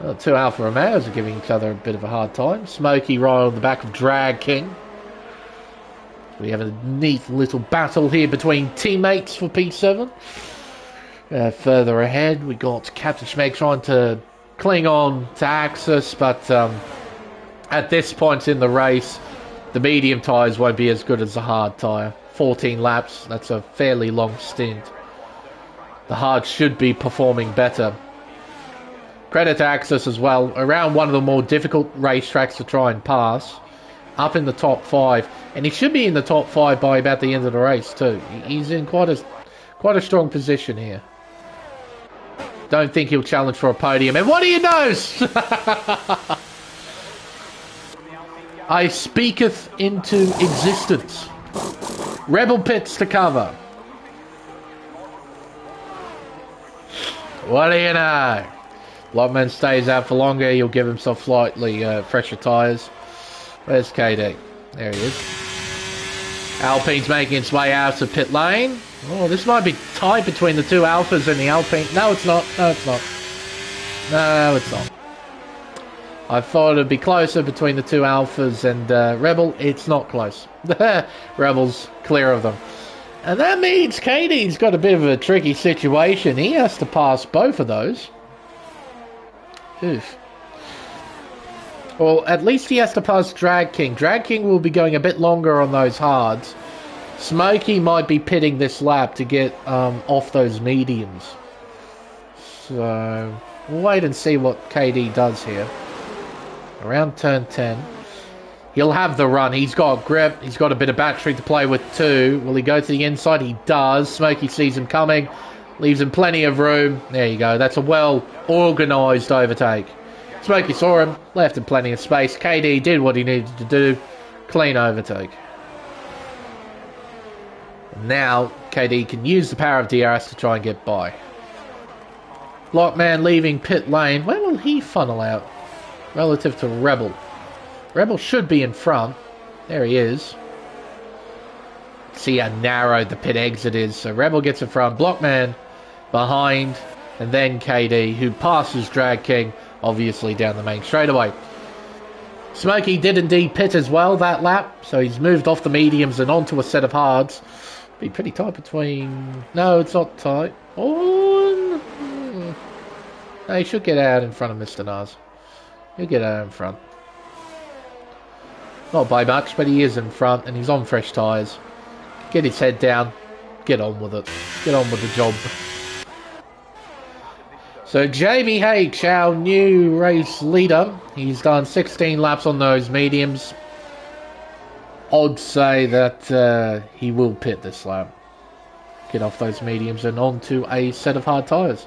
Well, two Alfa Romeos are giving each other a bit of a hard time. Smokey right on the back of Drag King. We have a neat little battle here between teammates for P7. Further ahead, we got Captain Schmeg trying to cling on to Axis, but at this point in the race, the medium tyres won't be as good as the hard tyre. 14 laps, that's a fairly long stint. The hard should be performing better. Credit to Axis as well, around one of the more difficult racetracks to try and pass. Up in the top 5, and he should be in the top 5 by about the end of the race too. He's in quite a strong position here. Don't think he'll challenge for a podium, and what do you know? I speaketh into existence. Rebel pits to cover. What do you know? Blockman stays out for longer. He'll give himself slightly fresher tyres. Where's KD? There he is. Alpine's making its way out of pit lane. Oh, this might be tied between the two Alphas and the Alpine. No, it's not. No, it's not. No, it's not. I thought it'd be closer between the two Alphas and Rebel. It's not close. Rebel's clear of them. And that means KD's got a bit of a tricky situation. He has to pass both of those. Oof. Well, at least he has to pass Drag King. Drag King will be going a bit longer on those hards. Smokey might be pitting this lap to get off those mediums. So, we'll wait and see what KD does here. Around turn 10. He'll have the run. He's got grip. He's got a bit of battery to play with too. Will he go to the inside? He does. Smokey sees him coming. Leaves him plenty of room. There you go. That's a well-organised overtake. Smokey saw him. Left him plenty of space. KD did what he needed to do. Clean overtake. Now, KD can use the power of DRS to try and get by. Blockman leaving pit lane. Where will he funnel out relative to Rebel? Rebel should be in front. There he is. See how narrow the pit exit is. So Rebel gets in front. Blockman behind. And then KD, who passes Drag King, obviously down the main straightaway. Smokey did indeed pit as well that lap. So he's moved off the mediums and onto a set of hards. Be pretty tight between... No, it's not tight. Oh, no, he should get out in front of Mr. Nas. He'll get out in front. Not by much, but he is in front, and he's on fresh tyres. Get his head down. Get on with it. Get on with the job. So Jamie H, our new race leader, he's done 16 laps on those mediums. I'd say that he will pit this lap. Get off those mediums and onto a set of hard tyres.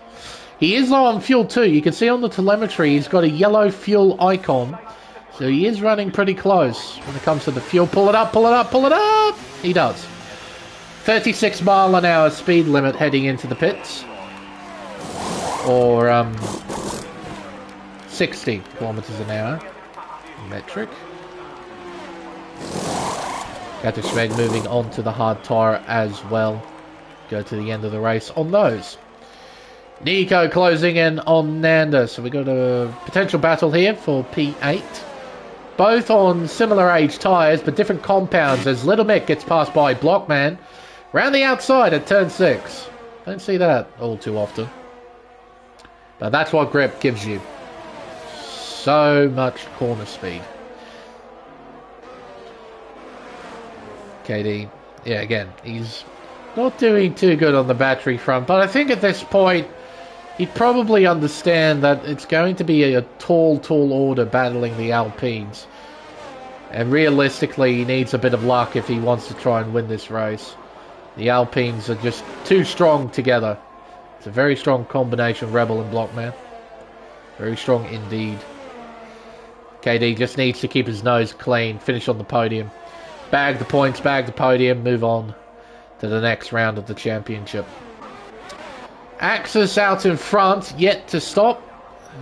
He is low on fuel too. You can see on the telemetry he's got a yellow fuel icon. So he is running pretty close when it comes to the fuel. Pull it up, pull it up, pull it up! He does. 36 mile an hour speed limit heading into the pits. Or 60 kilometers an hour. Metric. Captain Schmeg moving on to the hard tyre as well. Go to the end of the race on those. Nico closing in on Nanda. So we got a potential battle here for P8. Both on similar age tyres, but different compounds as Little Mick gets passed by Blockman. Round the outside at turn 6. Don't see that all too often. But that's what grip gives you. So much corner speed. KD, yeah, again, he's not doing too good on the battery front, but I think at this point, he'd probably understand that it's going to be a tall order battling the Alpines. And realistically, he needs a bit of luck if he wants to try and win this race. The Alpines are just too strong together. It's a very strong combination, Rebel and Blockman. Very strong indeed. KD just needs to keep his nose clean, finish on the podium. Bag the points, bag the podium, move on to the next round of the championship. Axis out in front, yet to stop.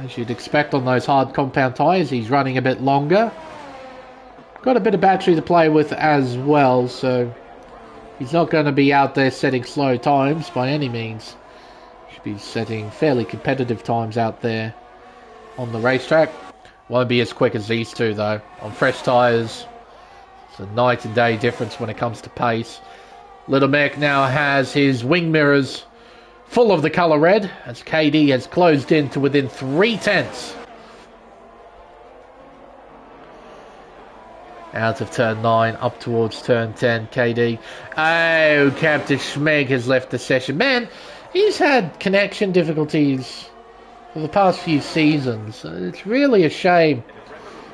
As you'd expect on those hard compound tyres, he's running a bit longer. Got a bit of battery to play with as well, so he's not going to be out there setting slow times by any means. Should be setting fairly competitive times out there on the racetrack. Won't be as quick as these two though. On fresh tyres, It's a night and day difference when it comes to pace. Little Mac now has his wing mirrors full of the colour red, as KD has closed in to within 3/10. Out of turn 9, up towards turn 10, KD. Oh, Captain Schmeg has left the session. Man, he's had connection difficulties for the past few seasons. It's really a shame.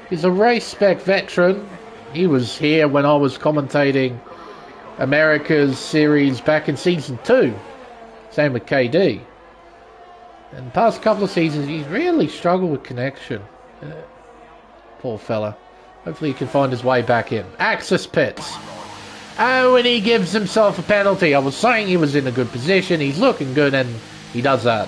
He's a race spec veteran. He was here when I was commentating America's series back in season 2. Same with KD. In the past couple of seasons, he's really struggled with connection. Poor fella. Hopefully he can find his way back in. Axis pits. Oh, and he gives himself a penalty. I was saying he was in a good position. He's looking good, and he does that.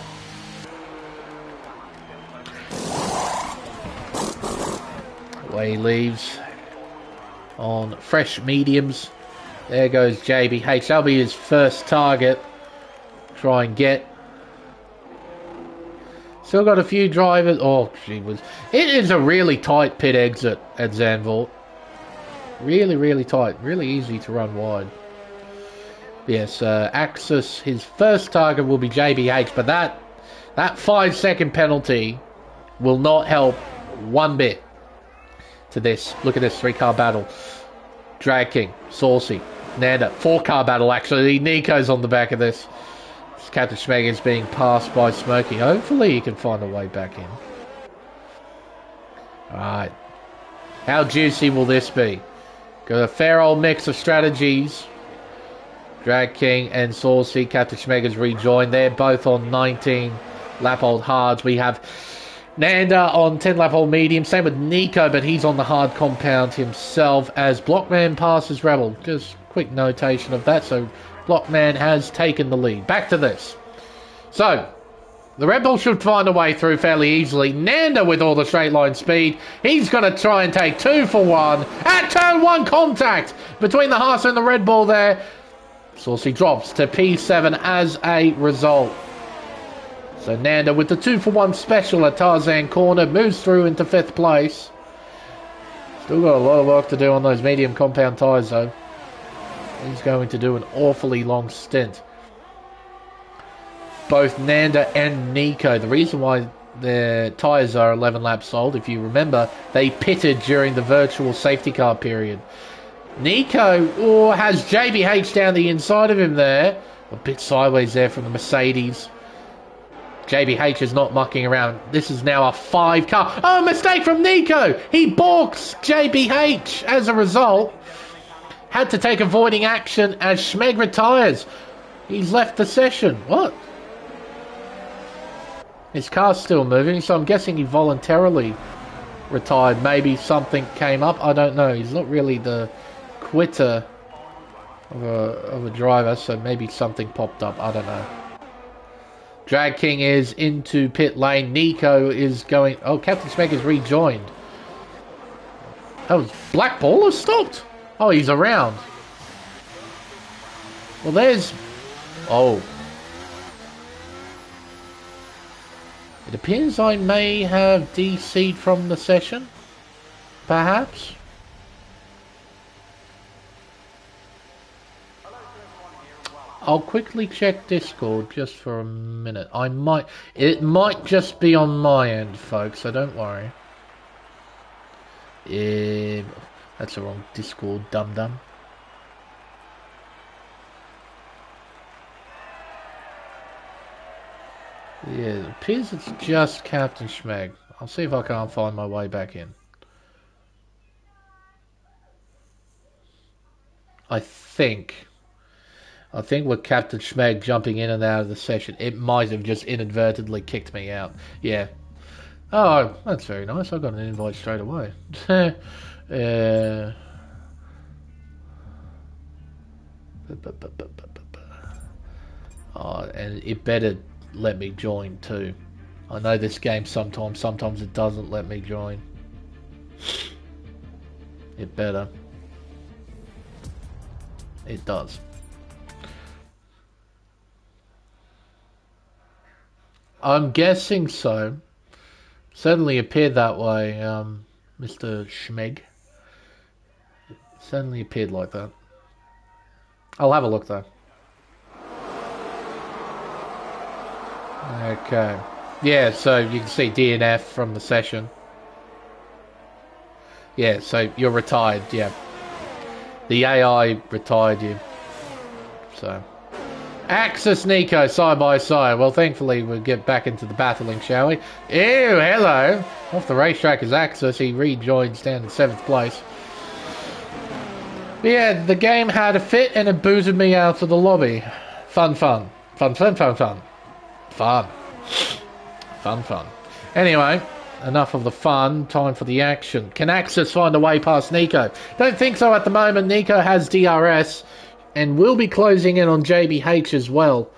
Away he leaves on fresh mediums. There goes JBH. That'll be his first target. Try and get. Still got a few drivers. Oh, gee whiz. It is a really tight pit exit at Zandvoort. Really, really tight. Really easy to run wide. Yes, Axis, his first target will be JBH, but that 5-second penalty will not help one bit to this. Look at this 3-car battle. Drag King, Saucy, Nanda. 4-car battle, actually. Nico's on the back of this. Captain Schmeg is being passed by Smokey. Hopefully he can find a way back in. Alright. How juicy will this be? Got a fair old mix of strategies. Drag King and Saucy. Captain Schmeg has rejoined. They're both on 19 lap old hards. We have Nanda on 10 lap old medium. Same with Nico, but he's on the hard compound himself as Blockman passes Rebel. Just quick notation of that. So Blockman has taken the lead. Back to this. So, the Red Bull should find a way through fairly easily. Nanda with all the straight line speed. He's going to try and take 2 for 1. At turn 1, contact between the Haas and the Red Bull there. Saucy drops to P7 as a result. So Nanda with the 2 for 1 special at Tarzan corner. Moves through into 5th place. Still got a lot of work to do on those medium compound tyres though. He's going to do an awfully long stint. Both Nanda and Nico. The reason why their tyres are 11 laps old, if you remember, they pitted during the virtual safety car period. Nico has JBH down the inside of him there. A bit sideways there from the Mercedes. JBH is not mucking around. This is now a 5-car. Oh, mistake from Nico. He balks JBH as a result. Had to take avoiding action as Schmeg retires. He's left the session. What? His car's still moving, so I'm guessing he voluntarily retired. Maybe something came up. I don't know. He's not really the quitter of a driver, so maybe something popped up. I don't know. Drag King is into pit lane. Nico is going... Oh, Captain Schmeg is rejoined. Oh, Black Ball has stopped. Oh, he's around. Well, there's... Oh. It appears I may have DC'd from the session. Perhaps. I'll quickly check Discord just for a minute. It might just be on my end, folks, so don't worry. That's the wrong Discord, dum-dum. Yeah, it appears it's just Captain Schmeg. I'll see if I can't find my way back in. I think with Captain Schmeg jumping in and out of the session, it might have just inadvertently kicked me out. Yeah. Oh, that's very nice. I got an invite straight away. Oh, and it better let me join too. I know this game sometimes it doesn't let me join. It better. It does. I'm guessing so. Certainly appeared that way, Mr. Schmeg. Certainly appeared like that. I'll have a look though. Okay. Yeah, so you can see DNF from the session. Yeah, so you're retired, yeah. The AI retired you. So. Axis Nico, side by side. Well, thankfully we'll get back into the battling, shall we? Ew, hello. Off the racetrack is Axis. He rejoins down in 7th place. But yeah, the game had a fit and it booted me out of the lobby. Fun. Anyway, enough of the fun. Time for the action. Can Axis find a way past Nico? Don't think so at the moment. Nico has DRS and will be closing in on JBH as well.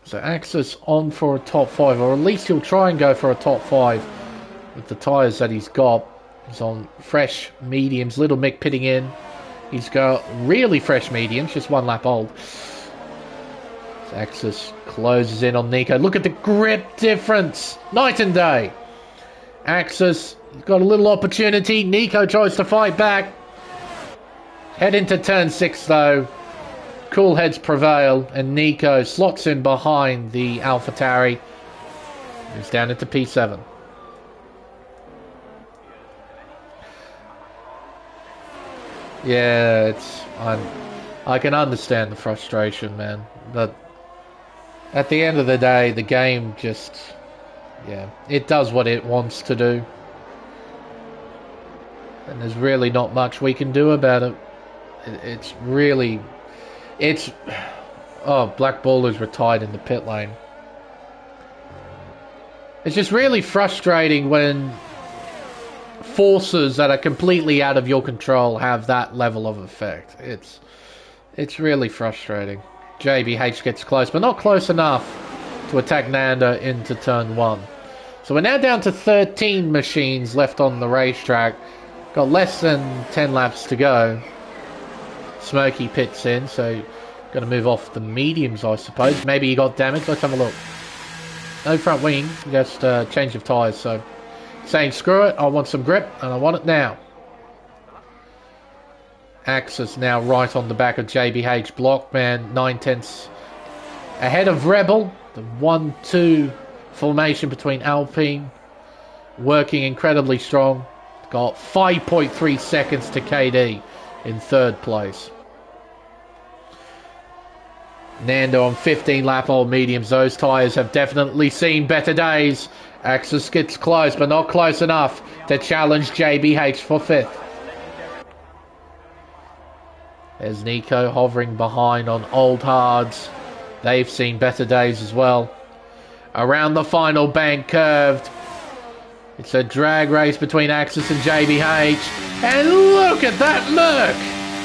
So Axis on for a top 5, or at least he'll try and go for a top 5 with the tyres that he's got. He's on fresh mediums. Little Mick pitting in. He's got really fresh mediums, just 1 lap old. So Axis closes in on Nico. Look at the grip difference. Night and day. Axis got a little opportunity. Nico tries to fight back. Head into turn 6 though. Cool heads prevail and Nico slots in behind the AlphaTauri. Moves down into P7. Yeah, I can understand the frustration, man. But at the end of the day, the game just, yeah, it does what it wants to do. And there's really not much we can do about it. It's really, Black Baller's retired in the pit lane. It's just really frustrating when forces that are completely out of your control have that level of effect. It's really frustrating. JBH gets close, but not close enough to attack Nanda into turn 1. So we're now down to 13 machines left on the racetrack. Got less than 10 laps to go. Smokey pits in, so got to move off the mediums, I suppose. Maybe he got damaged. Let's have a look. No front wing, just change of tyres. So saying screw it, I want some grip and I want it now. Axis now right on the back of JBH. Blockman 9/10 ahead of Rebel. The 1-2 formation between Alpine working incredibly strong. Got 5.3 seconds to KD in 3rd place. Nando on 15 lap old mediums. Those tyres have definitely seen better days. Axis gets close, but not close enough to challenge JBH for 5th. There's Nico hovering behind on old hards. They've seen better days as well. Around the final bank curved. It's a drag race between Axis and JBH. And look at that Merc!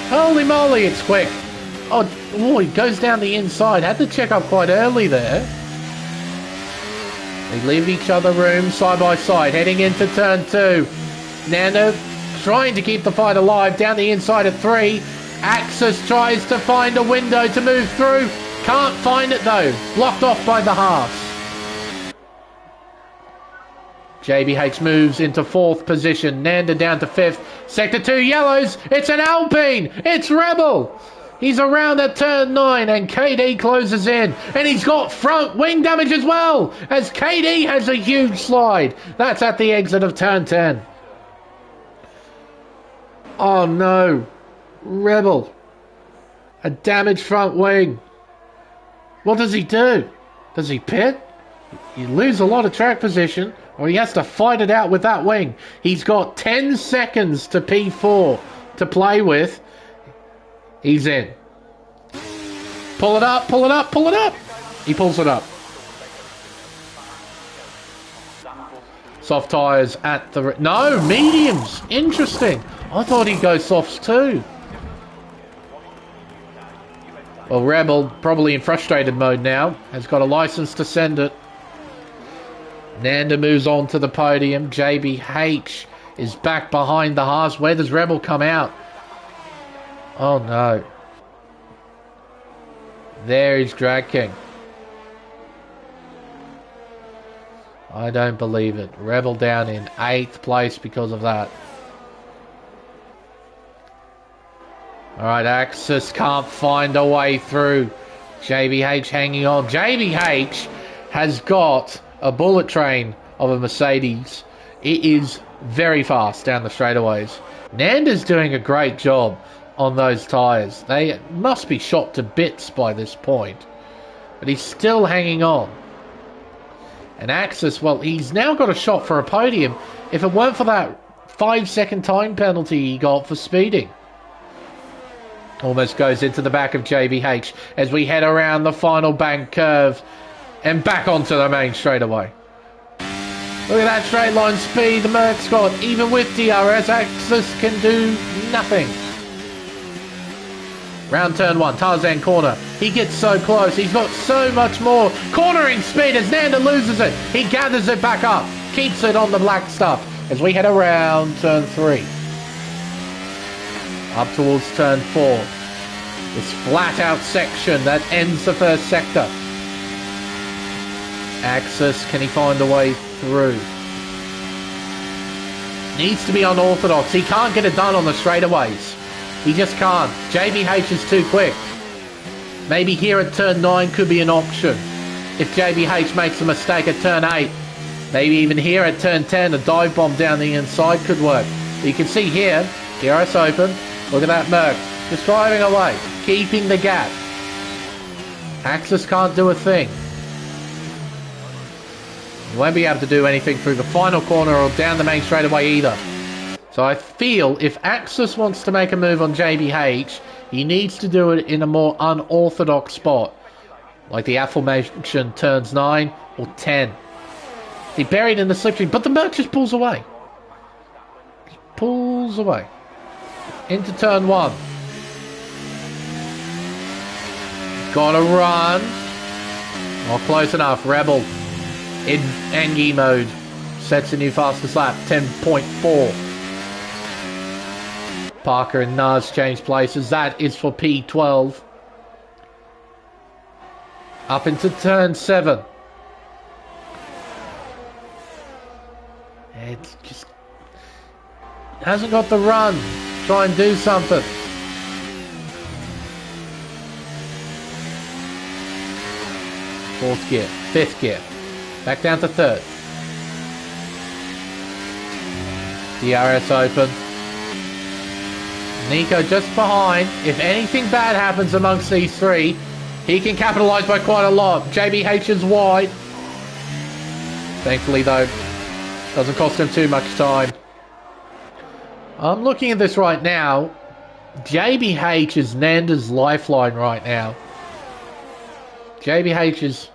Holy moly, it's quick. Oh, he goes down the inside. Had to check up quite early there. They leave each other room side by side, heading into turn 2. Nando trying to keep the fight alive down the inside at 3. Axis tries to find a window to move through. Can't find it though. Blocked off by the Haas. JBH moves into 4th position. Nanda down to 5th. Sector 2 yellows. It's an Alpine. It's Rebel. He's around at turn 9 and KD closes in. And he's got front wing damage as well as KD has a huge slide. That's at the exit of turn 10. Oh no. Rebel. A damaged front wing. What does he do? Does he pit? You lose a lot of track position, or he has to fight it out with that wing. He's got 10 seconds to P4 to play with. He's in. Pull it up, pull it up, pull it up. He pulls it up. Soft tyres at the... No, mediums. Interesting. I thought he'd go softs too. Well, Rebel, probably in frustrated mode now, has got a license to send it. Nanda moves on to the podium. JBH is back behind the Haas. Where does Rebel come out? Oh no. There is Drag King. I don't believe it. Rebel down in 8th place because of that. Alright, Axis can't find a way through. JBH hanging on. JBH has got a bullet train of a Mercedes. It is very fast down the straightaways. Nanda's doing a great job on those tyres. They must be shot to bits by this point. But he's still hanging on. And Axis, well, he's now got a shot for a podium if it weren't for that 5-second time penalty he got for speeding. Almost goes into the back of JBH as we head around the final bank curve and back onto the main straightaway. Look at that straight line speed the Merc's got. Even with DRS, Axis can do nothing. Round turn 1, Tarzan corner. He gets so close. He's got so much more cornering speed as Nanda loses it. He gathers it back up. Keeps it on the black stuff as we head around turn 3. Up towards turn 4. This flat out section that ends the first sector. Axis, can he find a way through? Needs to be unorthodox. He can't get it done on the straightaways. He just can't. JBH is too quick. Maybe here at turn 9 could be an option. If JBH makes a mistake at turn 8. Maybe even here at turn 10, a dive bomb down the inside could work. But you can see here, DRS open. Look at that Merc. Just driving away. Keeping the gap. Axis can't do a thing. He won't be able to do anything through the final corner or down the main straightaway either. So I feel if Axis wants to make a move on JBH, he needs to do it in a more unorthodox spot. Like the aforementioned turns 9 or 10. He buried in the slipstream, but the Merc just pulls away. He pulls away. Into turn 1. Gotta run. Not close enough. Rebel in Engie mode. Sets a new fastest lap. 10.4. Parker and Nas change places. That is for P12. Up into turn 7. It's just hasn't got the run. Try and do something. Fourth gear, fifth gear. Back down to third. DRS open. Nico just behind. If anything bad happens amongst these three, he can capitalise by quite a lot. JBH is wide. Thankfully though, doesn't cost him too much time. I'm looking at this right now. JBH is Nanda's lifeline right now. JBH is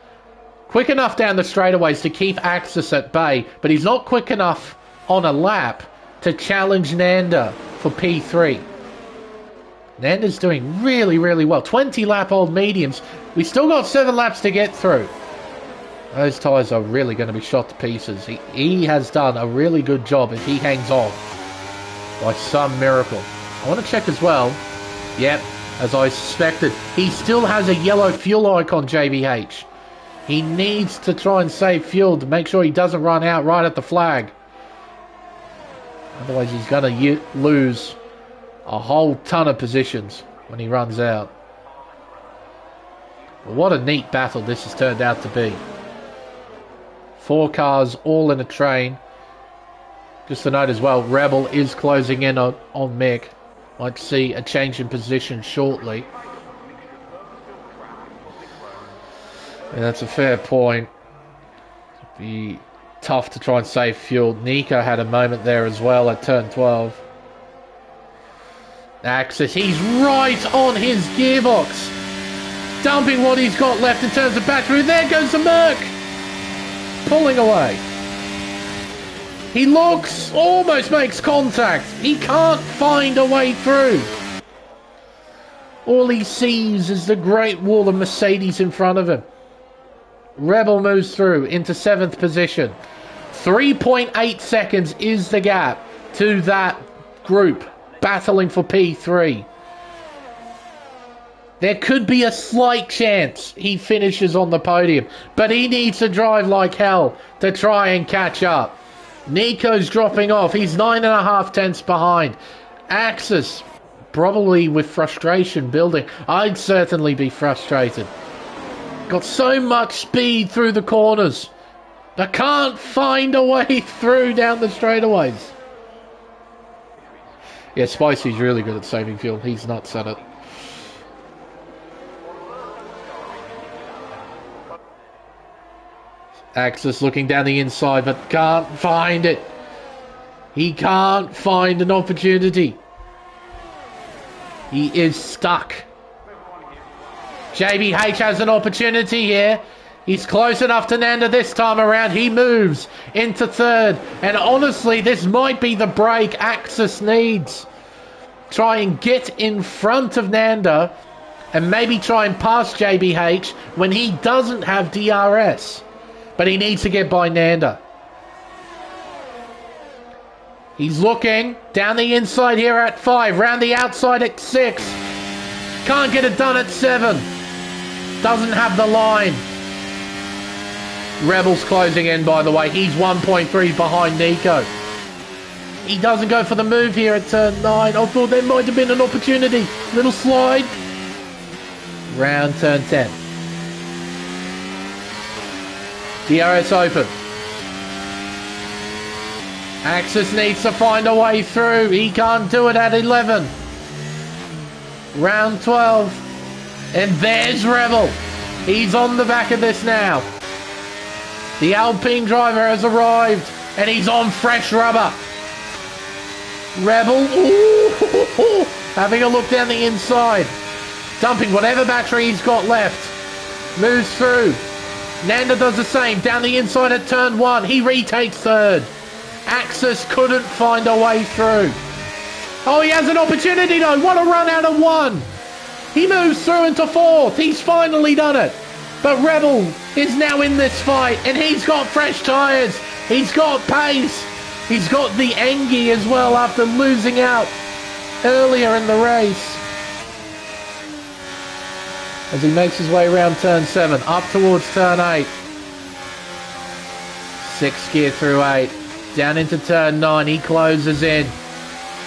quick enough down the straightaways to keep Axis at bay, but he's not quick enough on a lap to challenge Nanda for P3. Nanda's doing really, really well. 20 lap old mediums. We still got 7 laps to get through. Those tyres are really going to be shot to pieces. He has done a really good job if he hangs on by some miracle. I want to check as well. Yep, as I suspected. He still has a yellow fuel icon, JBH. He needs to try and save fuel to make sure he doesn't run out right at the flag. Otherwise he's going to lose a whole ton of positions when he runs out. But what a neat battle this has turned out to be. 4 cars all in a train. Just to note as well, Rebel is closing in on Mick. Might see a change in position shortly. And that's a fair point. It'd be tough to try and save fuel. Nico had a moment there as well at turn 12. Axis, he's right on his gearbox. Dumping what he's got left in terms of battery. There goes the Merc. Pulling away. He looks, almost makes contact. He can't find a way through. All he sees is the Great Wall of Mercedes in front of him. Rebel moves through into 7th position. 3.8 seconds is the gap to that group battling for P3. There could be a slight chance he finishes on the podium, but he needs to drive like hell to try and catch up. Nico's dropping off. He's 9.5 tenths behind. Axis probably with frustration building. I'd certainly be frustrated. Got so much speed through the corners. I can't find a way through down the straightaways. Yeah, Spicy's really good at saving fuel. He's nuts at it. Axis looking down the inside, but can't find it. He can't find an opportunity. He is stuck. JBH has an opportunity here. He's close enough to Nanda this time around. He moves into third. And honestly, this might be the break Axis needs. Try and get in front of Nanda and maybe try and pass JBH when he doesn't have DRS. But he needs to get by Nanda. He's looking down the inside here at 5, round the outside at 6. Can't get it done at 7. Doesn't have the line. Rebel's closing in, by the way. He's 1.3 behind Nico. He doesn't go for the move here at turn 9. I thought there might have been an opportunity. Little slide. Round turn 10. DRS open. Axis needs to find a way through. He can't do it at 11. Round 12. And there's Rebel. He's on the back of this now. The Alpine driver has arrived. And he's on fresh rubber. Rebel. Ooh, having a look down the inside. Dumping whatever battery he's got left. Moves through. Nanda does the same. Down the inside at turn 1. He retakes third. Axis couldn't find a way through. Oh, he has an opportunity though. What a run out of 1. He moves through into 4th. He's finally done it. But Rebel is now in this fight. And he's got fresh tyres. He's got pace. He's got the Engie as well after losing out earlier in the race. As he makes his way around turn 7, up towards turn 8. 6th gear through 8. Down into turn 9, he closes in.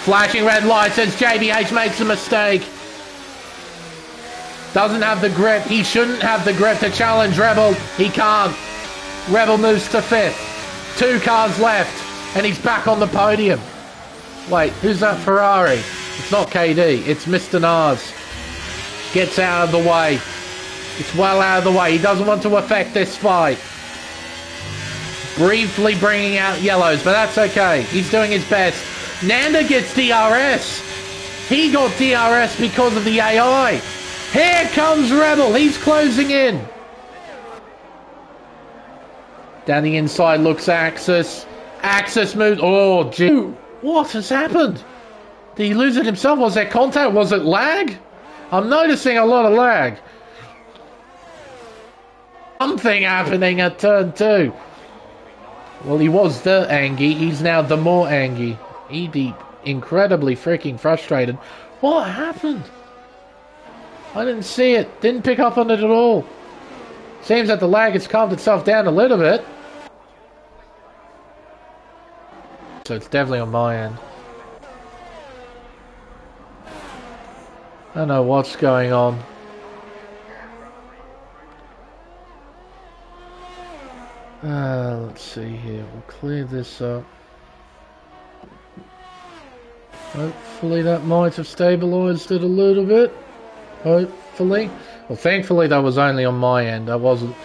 Flashing red lights as JBH makes a mistake. Doesn't have the grip. He shouldn't have the grip to challenge Rebel. He can't. Rebel moves to 5th. 2 cars left. And he's back on the podium. Wait, who's that Ferrari? It's not KD. It's Mr. Nars. Gets out of the way. It's well out of the way. He doesn't want to affect this fight. Briefly bringing out yellows, but that's okay. He's doing his best. Nanda gets DRS. He got DRS because of the AI. Here comes Rebel. He's closing in. Down the inside looks Axis. Axis moves. Oh, gee. What has happened? Did he lose it himself? Was there contact? Was it lag? I'm noticing a lot of lag. Something happening at turn 2. Well, he was the Angie. He's now the more Angie. He'd be incredibly freaking frustrated. What happened? I didn't see it. Didn't pick up on it at all. Seems that the lag has calmed itself down a little bit. So it's definitely on my end. I don't know what's going on. Let's see here. We'll clear this up. Hopefully that might have stabilised it a little bit. Hopefully. Well, thankfully that was only on my end. I wasn't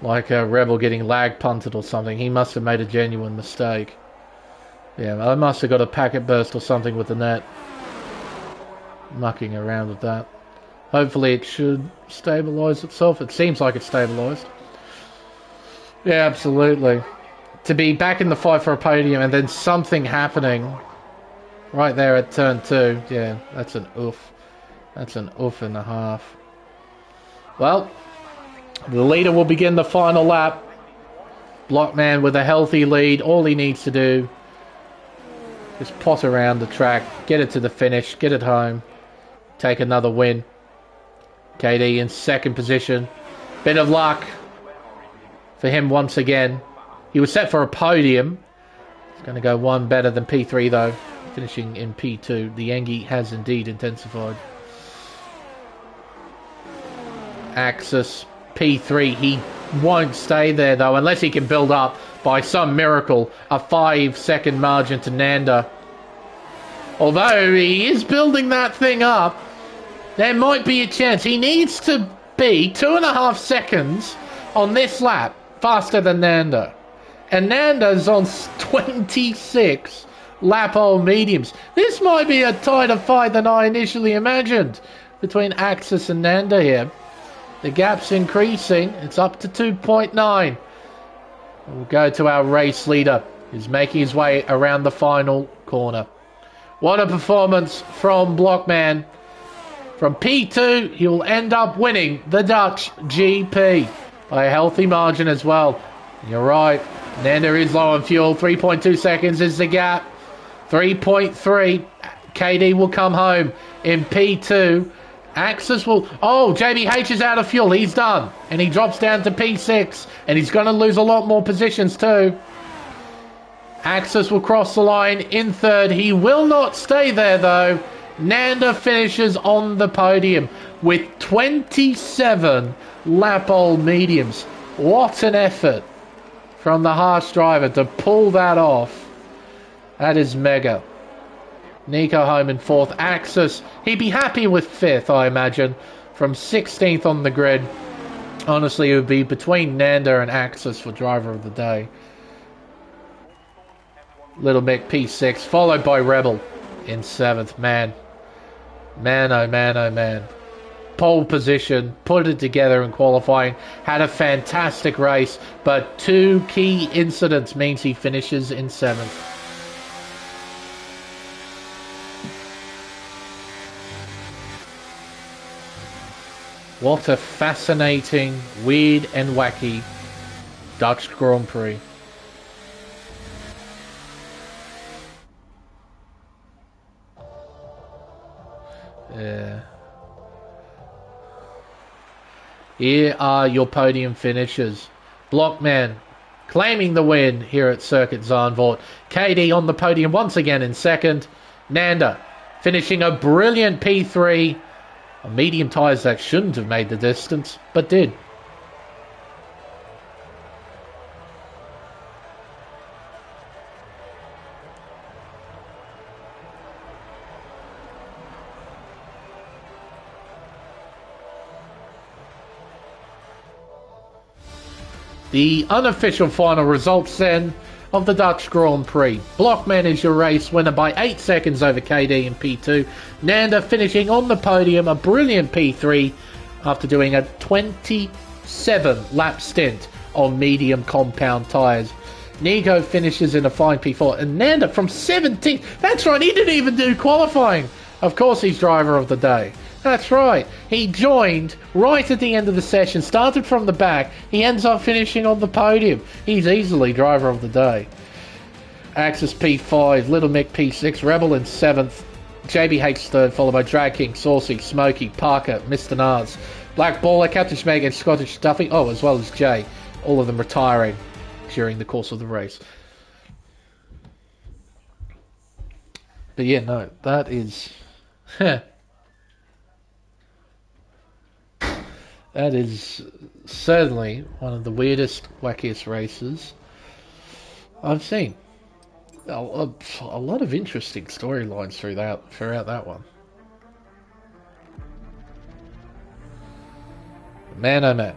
like a Rebel getting lag punted or something. He must have made a genuine mistake. Yeah, I must have got a packet burst or something with the net. Mucking around with that. Hopefully it should stabilise itself. It seems like it's stabilised. Yeah, absolutely. To be back in the fight for a podium and then something happening right there at turn 2. Yeah, that's an oof. That's an oof and a half. Well, the leader will begin the final lap. Blockman with a healthy lead. All he needs to do is pot around the track, get it to the finish, get it home, take another win. KD in 2nd position. Bit of luck for him once again. He was set for a podium. He's going to go 1 better than P3 though. finishing in P2. The Engie has indeed intensified. Axis P3. He won't stay there though unless he can build up by some miracle a 5-second margin to Nanda. Although he is building that thing up, there might be a chance. He needs to be 2.5 seconds on this lap faster than Nanda. And Nanda's on 26 lap old mediums. This might be a tighter fight than I initially imagined between Axis and Nanda here. The gap's increasing. It's up to 2.9. We'll go to our race leader, who's making his way around the final corner. What a performance from Blockman. From P2, he will end up winning the Dutch GP by a healthy margin as well. You're right. Nanda is low on fuel. 3.2 seconds is the gap. 3.3. KD will come home in P2. Axis will... Oh, JBH is out of fuel. He's done. And he drops down to P6. And he's going to lose a lot more positions too. Axis will cross the line in third. He will not stay there though. Nanda finishes on the podium with 27 lap old mediums. What an effort from the harsh driver to pull that off. That is mega. Nico home in fourth. Axis, he'd be happy with fifth, I imagine. From 16th on the grid. Honestly, it would be between Nanda and Axis for driver of the day. Little Mick P6, followed by Rebel in 7th. Man, oh man, oh man. Pole position, put it together in qualifying, had a fantastic race, but 2 key incidents means he finishes in 7th. What a fascinating, weird and wacky Dutch Grand Prix. Yeah. Here are your podium finishes. Blockman claiming the win here at Circuit Zandvoort. KD on the podium once again in second. Nanda finishing a brilliant P3. On medium tyres that shouldn't have made the distance, but did. The unofficial final results then of the Dutch Grand Prix. Blockman is your race winner by 8 seconds over KD in P2. Nanda finishing on the podium, a brilliant P3 after doing a 27 lap stint on medium compound tyres. Nico finishes in a fine P4 and Nanda from 17th. That's right, he didn't even do qualifying. Of course he's driver of the day. That's right. He joined right at the end of the session, started from the back. He ends up finishing on the podium. He's easily driver of the day. Axis P5, Little Mick P6, Rebel in 7th, JBH 3rd, followed by Drag King, Saucy, Smokey, Parker, Mr. Nars, Black Baller, Captain Schmeg and Scottish Duffy, as well as Jay. All of them retiring during the course of the race. But yeah, no, that is... That is certainly one of the weirdest, wackiest races I've seen. A lot of interesting storylines throughout that one. Man, oh man.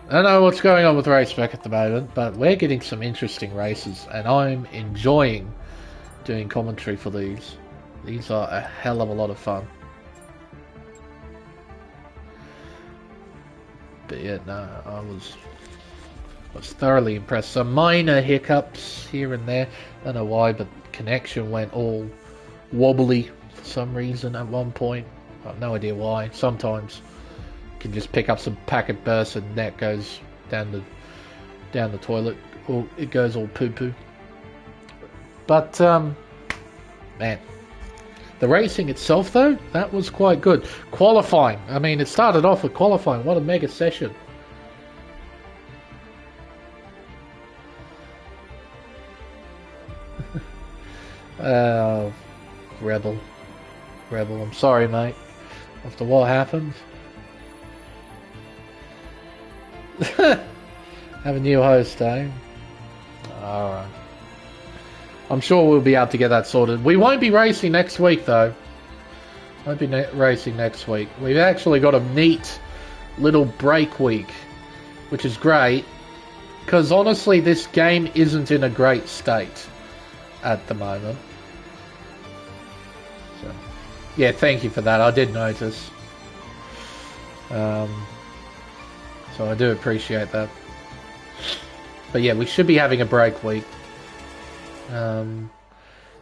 I don't know what's going on with Race Spec at the moment, but we're getting some interesting races, and I'm enjoying doing commentary for these. These are a hell of a lot of fun. But yeah, no, I was thoroughly impressed. Some minor hiccups here and there. I don't know why, but connection went all wobbly for some reason at one point. I have no idea why. Sometimes you can just pick up some packet bursts and net goes down the toilet, or it goes all poo-poo. But man. The racing itself, though, that was quite good. Qualifying. I mean, it started off with qualifying. What a mega session. Oh, Rebel. Rebel, I'm sorry, mate. After what happened. Have a new host, eh? Alright. I'm sure we'll be able to get that sorted. We won't be racing next week, though. Won't be racing next week. We've actually got a neat little break week, which is great, because honestly, this game isn't in a great state at the moment. So, yeah, thank you for that. I did notice. So I do appreciate that. But yeah, we should be having a break week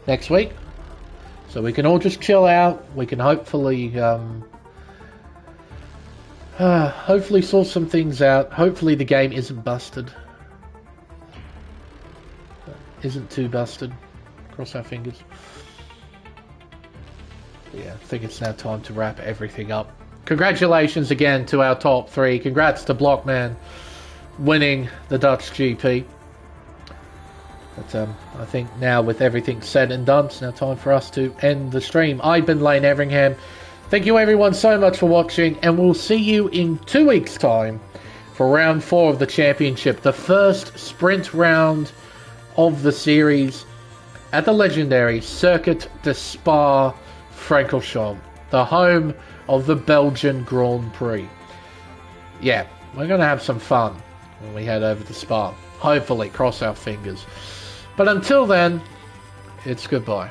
next week, so we can all just chill out. We can hopefully hopefully sort some things out. Hopefully the game isn't busted. Isn't too busted. Cross our fingers. But yeah, I think it's now time to wrap everything up. Congratulations again to our top three. Congrats to Blockman winning the Dutch GP. But I think now with everything said and done, it's now time for us to end the stream. I've been Lane Everingham. Thank you everyone so much for watching, and we'll see you in 2 weeks' time for round 4 of the championship, the first sprint round of the series at the legendary Circuit Zandvoort, the home of the Belgian Grand Prix. Yeah, we're going to have some fun when we head over to Spa. Hopefully, cross our fingers. But until then, it's goodbye.